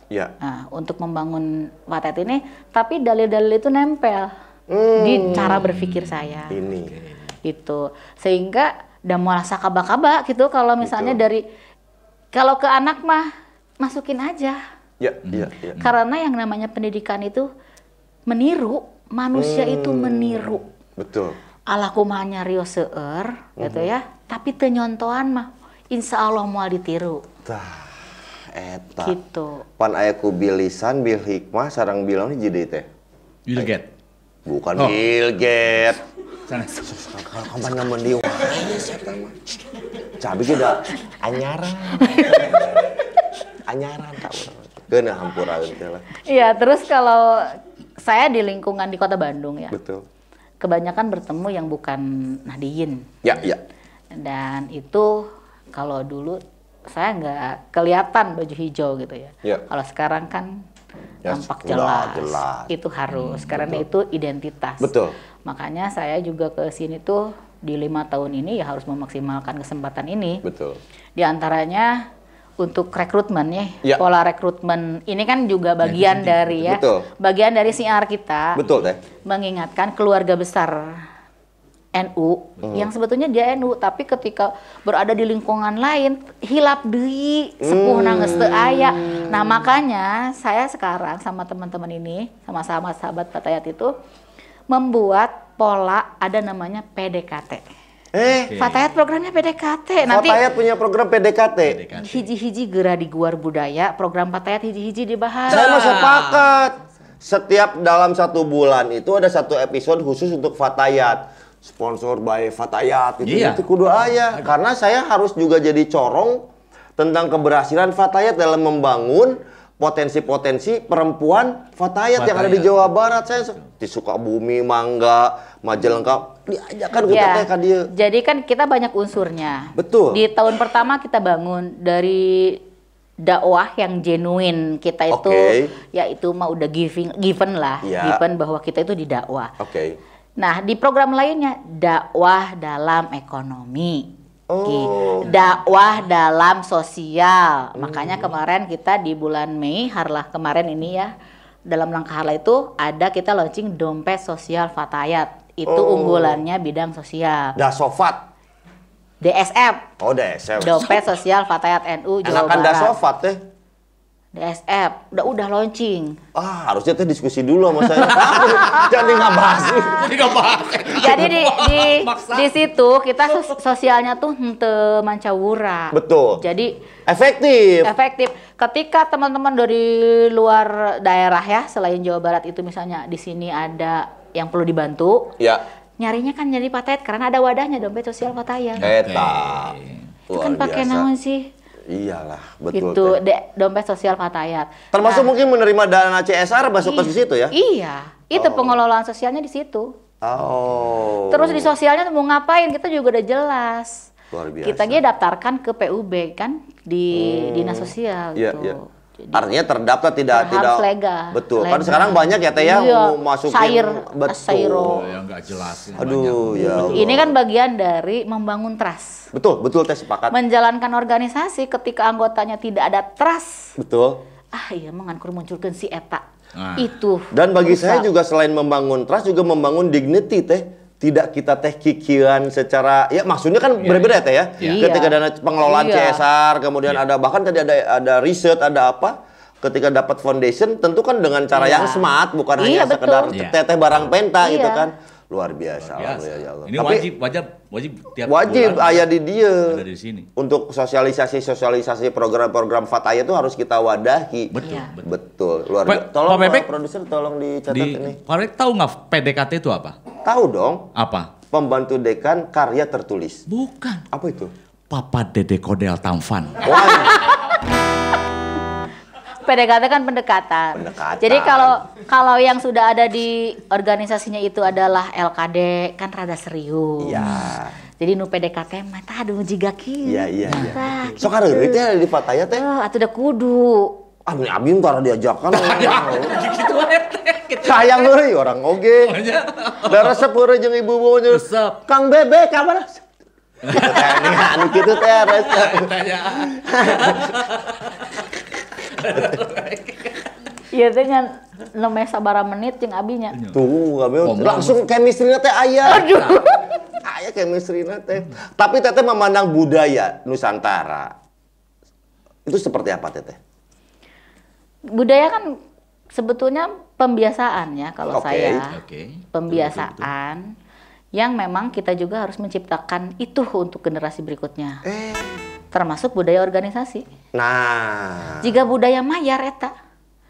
Ya. Nah, untuk membangun Fatayat ini, tapi dalil-dalil itu nempel di cara berpikir saya. Ini. Gitu. Sehingga udah malah sakaba-kaba gitu kalau misalnya kalau ke anak mah masukin aja. Ya, ya, ya. Karena yang namanya pendidikan itu meniru, manusia itu meniru. Betul. Ala kumanya Rio seueur gitu ya. Tapi teu nyontohan mah insya Allah moal ditiru. Tah, eta. Gitu. Pan aya ku bil lisan, bil hikmah sareng bilang ini jadi teh. Bill Gates. Bukan Bill Gates. Sana. Kapan namun di cabi kita anyaran. Anyaran tahu. Geuna hampuraeun teh lah. Iya, terus kalau saya di lingkungan di Kota Bandung ya. Betul. Kebanyakan bertemu yang bukan Nahdien. Ya, ya. Dan itu kalau dulu saya nggak kelihatan baju hijau gitu ya. Ya. Kalau sekarang kan Ya, tampak udah jelas. jelas. Itu harus karena itu identitas. Betul. Makanya saya juga ke sini tuh di 5 tahun ini ya harus memaksimalkan kesempatan ini. Betul. Di antaranya untuk rekrutmen Ya. pola rekrutmen ini kan juga bagian dari ya. Betul. Bagian dari siar kita. Betul teh. Mengingatkan keluarga besar NU yang sebetulnya dia NU tapi ketika berada di lingkungan lain hilap deui sepuhna geus teu aya. Nah, makanya saya sekarang sama teman-teman ini sama-sama sahabat Fatayat itu membuat pola ada namanya PDKT. Fatayat programnya PDKT. Nanti Fatayat punya program PDKT. hiji-hiji geura di Guar Budaya, program Fatayat hiji-hiji dibahas. Saya mah sepakat. Setiap dalam 1 bulan itu ada 1 episode khusus untuk Fatayat. Sponsor by Fatayat itu kudu aya. Karena saya harus juga jadi corong tentang keberhasilan Fatayat dalam membangun potensi-potensi perempuan Fatayat yang ada di Jawa Barat. Saya di Sukabumi, Mangga, Majalengka diajakkan kita ka dieu. Jadi kan kita banyak unsurnya. Betul. Di tahun pertama kita bangun dari dakwah yang genuine kita itu, ya itu mah udah given lah, given bahwa kita itu didakwah. Nah, di program lainnya dakwah dalam ekonomi. Dakwah dalam sosial. Makanya kemarin kita di bulan Mei, harlah kemarin ini ya, dalam langkah harlah itu ada kita launching dompet sosial Fatayat. Itu unggulannya bidang sosial. Dasofat. DSF. Oh, DSF. Dompet Sosial Fatayat NU Jawa Enakan Barat. dasofat teh. DSF, udah launching. Harusnya teh diskusi dulu sama saya. Jadi ngebahas. Jadi di situ kita sosialnya tuh henteu mancawura. Betul. Jadi efektif. Ketika teman-teman dari luar daerah ya, selain Jawa Barat itu misalnya di sini ada yang perlu dibantu. Ya. Nyarinya kan jadi Fatayat karena ada wadahnya dompet sosial Fatayat. Eta. Itu kan pakai naon sih? Iyalah, betul. Itu dompet sosial Fatayat. Termasuk mungkin menerima dana CSR masuk ke situ ya? Iya, itu pengelolaan sosialnya di situ. Oh. Terus di sosialnya mau ngapain kita juga udah jelas. Luar biasa. Kita daftarkan ke PUB kan di dinas sosial Iya, gitu. iya. Jadi, artinya terdaftar tidak harus legal. Betul. Kan Legal. sekarang banyak ya teh ya Iya, masukin Sairo. Yang nggak jelas. Aduh, ya Allah. Ini kan bagian dari membangun trust. Betul teh sepakat. Menjalankan organisasi ketika anggotanya tidak ada trust. Betul. Iya mengankur munculkan si eta. Nah. Itu. Dan bagi rusak. saya juga selain membangun trust juga membangun dignity teh. Tidak kita teh kikian secara ya maksudnya kan berbeda teh ya. Iya. Ketika dana pengelolaan Iya. CSR kemudian ada bahkan tadi ada riset ada apa ketika dapat foundation tentu kan dengan cara yang smart bukan hanya Betul. sekedar Iya. teteh barang penta Iya. gitu kan. Luar biasa. Biasa. Ya Allah. Ini Tapi wajib tiap wajib bulan aya di dia. ada di sini. Untuk sosialisasi program-program Fatayat itu harus kita wadahi. Betul, Iya. Betul. Luar Pak- biasa. Tolong Pak Bebek, produser tolong dicatat ini. Pak Bebek tahu nggak PDKT itu apa? Tahu dong. Apa? Pembantu dekan karya tertulis. Bukan. Apa itu? Papa Dede Kodel Tamfan. Wah, PDKT kan pendekatan. Pendekatan. Jadi kalau yang sudah ada di organisasinya itu adalah LKD kan rada serius. iya. Jadi nu PDKT mah tah aduh jiga kieu. Iya. Tah, Sok hareureut teh di Fatayat teh. atuh da kudu. Abi tara diajakan. Gitu Sayang euy orang oge. Da resep heureuy jeung ibu-ibu nya. Resep. Kang Bebek kabar? Anu kitu teh resep. Ieu teh ngan nemeh sabaraha menit jeung abinya. Tuh, abi langsung chemistry-na teh aya. Aduh. Aya chemistry-na teh. Tapi teteh memandang budaya Nusantara. Itu seperti apa teteh? Budaya kan sebetulnya pembiasaan ya kalau Oke. saya. Oke. Pembiasaan yang memang kita juga harus menciptakan itu untuk generasi berikutnya. Termasuk budaya organisasi. Nah, Jika budaya mayar eta.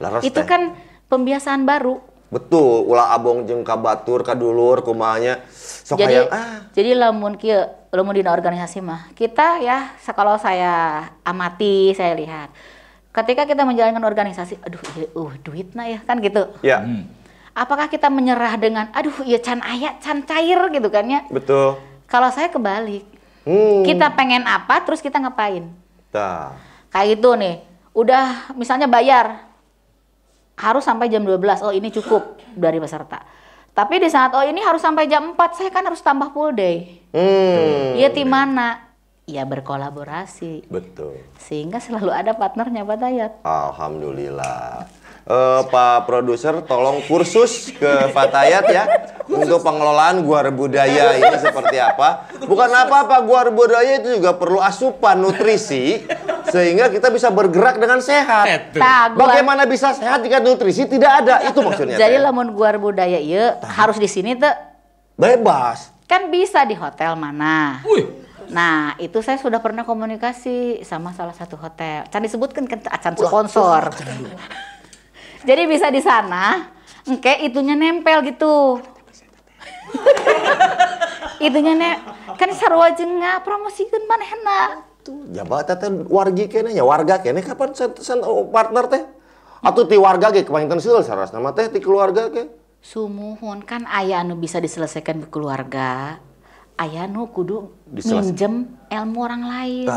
laras Itu teh. kan pembiasaan baru. Betul, ulah abong jeung ka batur ka dulur kumanya sok Jadi hayang lamun kieu lamun dina organisasi mah kita ya kalau saya amati saya lihat ketika kita menjalankan organisasi aduh duitna ya kan gitu. ya. Apakah kita menyerah dengan aduh iya can aya can cair gitu kan ya? Betul. Kalau saya kebalik. Kita pengen apa terus kita ngapain? Tah. Kayak gitu nih. Udah misalnya bayar harus sampai jam 12. Oh, ini cukup dari peserta. Tapi di saat ini harus sampai jam 4, saya kan harus tambah full day. Iya di mana? Ya berkolaborasi. Betul. Sehingga selalu ada partnernya Pak Dayat. Alhamdulillah. Pak produser tolong kursus ke Fatayat ya untuk pengelolaan guar budaya ini seperti apa. Bukan apa-apa, guar budaya itu juga perlu asupan nutrisi sehingga kita bisa bergerak dengan sehat. Nah, Bagaimana bisa sehat jika nutrisi tidak ada? Itu maksudnya. Jadi teh. lamun guar budaya ieu harus di sini tuh Bebas. kan bisa di hotel mana. Wih. Nah, itu saya sudah pernah komunikasi sama salah satu hotel. Can disebutkan kan acan sponsor. Jadi bisa di sana, engke itunya nempel gitu. Itunya kan sarua jeung ngapromosikeun manehna. Jabatan teh wargi kene nya warga kene kapan partner teh? Atuh ti warga ge kepangitan seul sarasna mah teh ti keluarga ke. Sumuhun kan aya anu bisa diselesaikan di keluarga. Aya nu kudu minjem ilmu orang lain.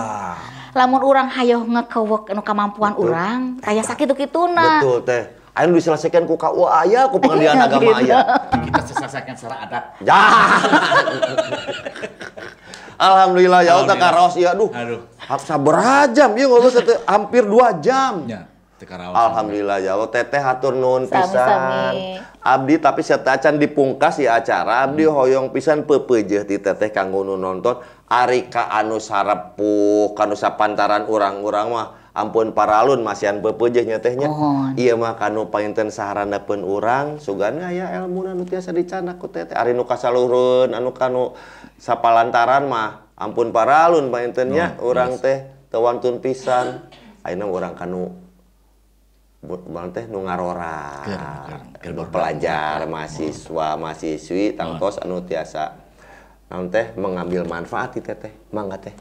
Lamun urang hayo ngekewek anu kemampuan urang, aya sakitu kituna. Betul teh. Anu diselesaikan ku KUA aya, ku pengadilan agama aya. Kita selesaikan secara adat. Ya. Alhamdulillah ya Allah karos ya aduh. Aduh. Sabaraha jam ieu ngobrol hampir 2 jam. Ya. Alhamdulillah ya Allah teteh hatur nuhun pisan. Sami-sami. Abdi tapi setacan dipungkas ya acara abdi hoyong pisan pepeujeuh ti teteh kanggo nu nonton ari ka anu sarepuh kanu sapantaran urang-urang mah ampun paralun masihan pepeujeuh nya tehnya. Ieu mah kanu painten saharandapeun urang sugan aya elmuna nu tiasa dicanak ku teteh ari nu kasaluhurun anu kanu sapalantaran mah ampun paralun paintennya urang teh teu wantun pisan. Ayeuna urang kanu teh nu ngarora pelajar mahasiswa mahasiswi tangtos anu tiasa naon teh mengambil manfaat ti teteh mangga teh.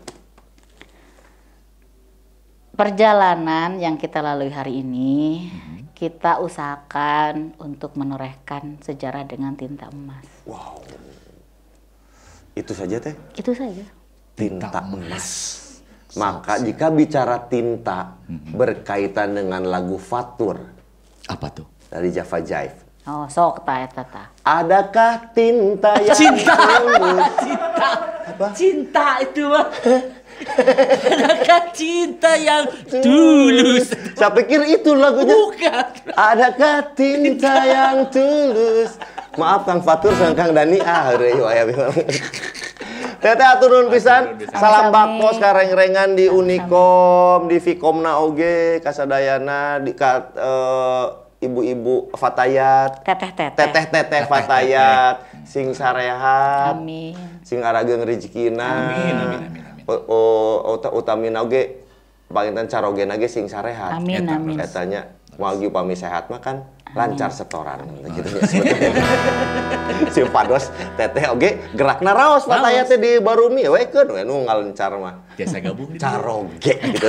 Perjalanan yang kita lalui hari ini kita usahakan untuk menorehkan sejarah dengan tinta emas. Wow, itu saja teh. Itu saja. Tinta emas. Maka jika bicara tinta berkaitan dengan lagu Fatur. Apa tuh? Dari Java Jive. Oh, sok ta eta ta. Adakah tinta yang Cinta. tulus? Cinta. Apa? Cinta itu mah. Adakah cinta yang tulus? Saya pikir itu lagunya. Bukan. Adakah tinta yang tulus? Maaf Kang Fatur sama Kang Dani heureuy aya Teteh atur nuhun pisan. Salam bakos kareng-rengan di Unikom, di Vikomna oge, kasadayana di ibu-ibu Fatayat. Teteh Fatayat sing sarehat. Amin. Sing arageung rezekina. Amin. Utamina oge panginten carogena ge sing sarehat. Amin. Katanya wagi upami sehat mah kan lancar setoran gitu ya. Si pados teteh oge gerakna raos Fatayat teh di Barumi wekeun we nu ngalencar mah. Biasa gabung di Caroge gitu.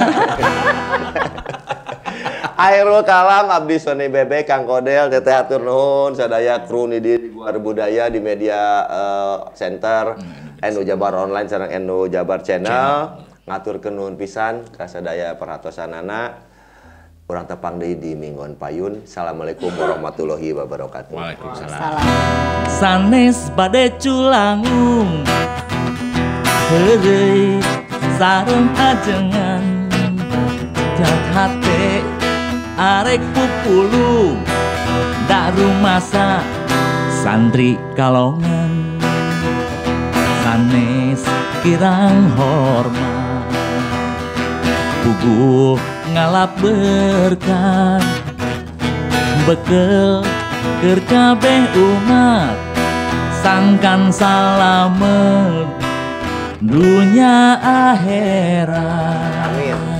Akhirul kalam abdi Sony Bebek Kang Kodel teteh atur nuhun sadaya kru di Guar Budaya di Media Center NU Jabar Online sareng NU Jabar Channel ngaturkeun nuhun pisan ka sadaya perhatosanana. Urang tepang deui di Minggon Payun. Assalamualaikum warahmatullahi wabarakatuh. Waalaikumsalam. Sanes bade culangung heureuy sareng ajengan jat hate arek pupulung da rumasa santri kalongan sanes kirang hormat puguh ngalap berkah bekel keur kabeh umat sangkan salamet dunya akhirat. Amin.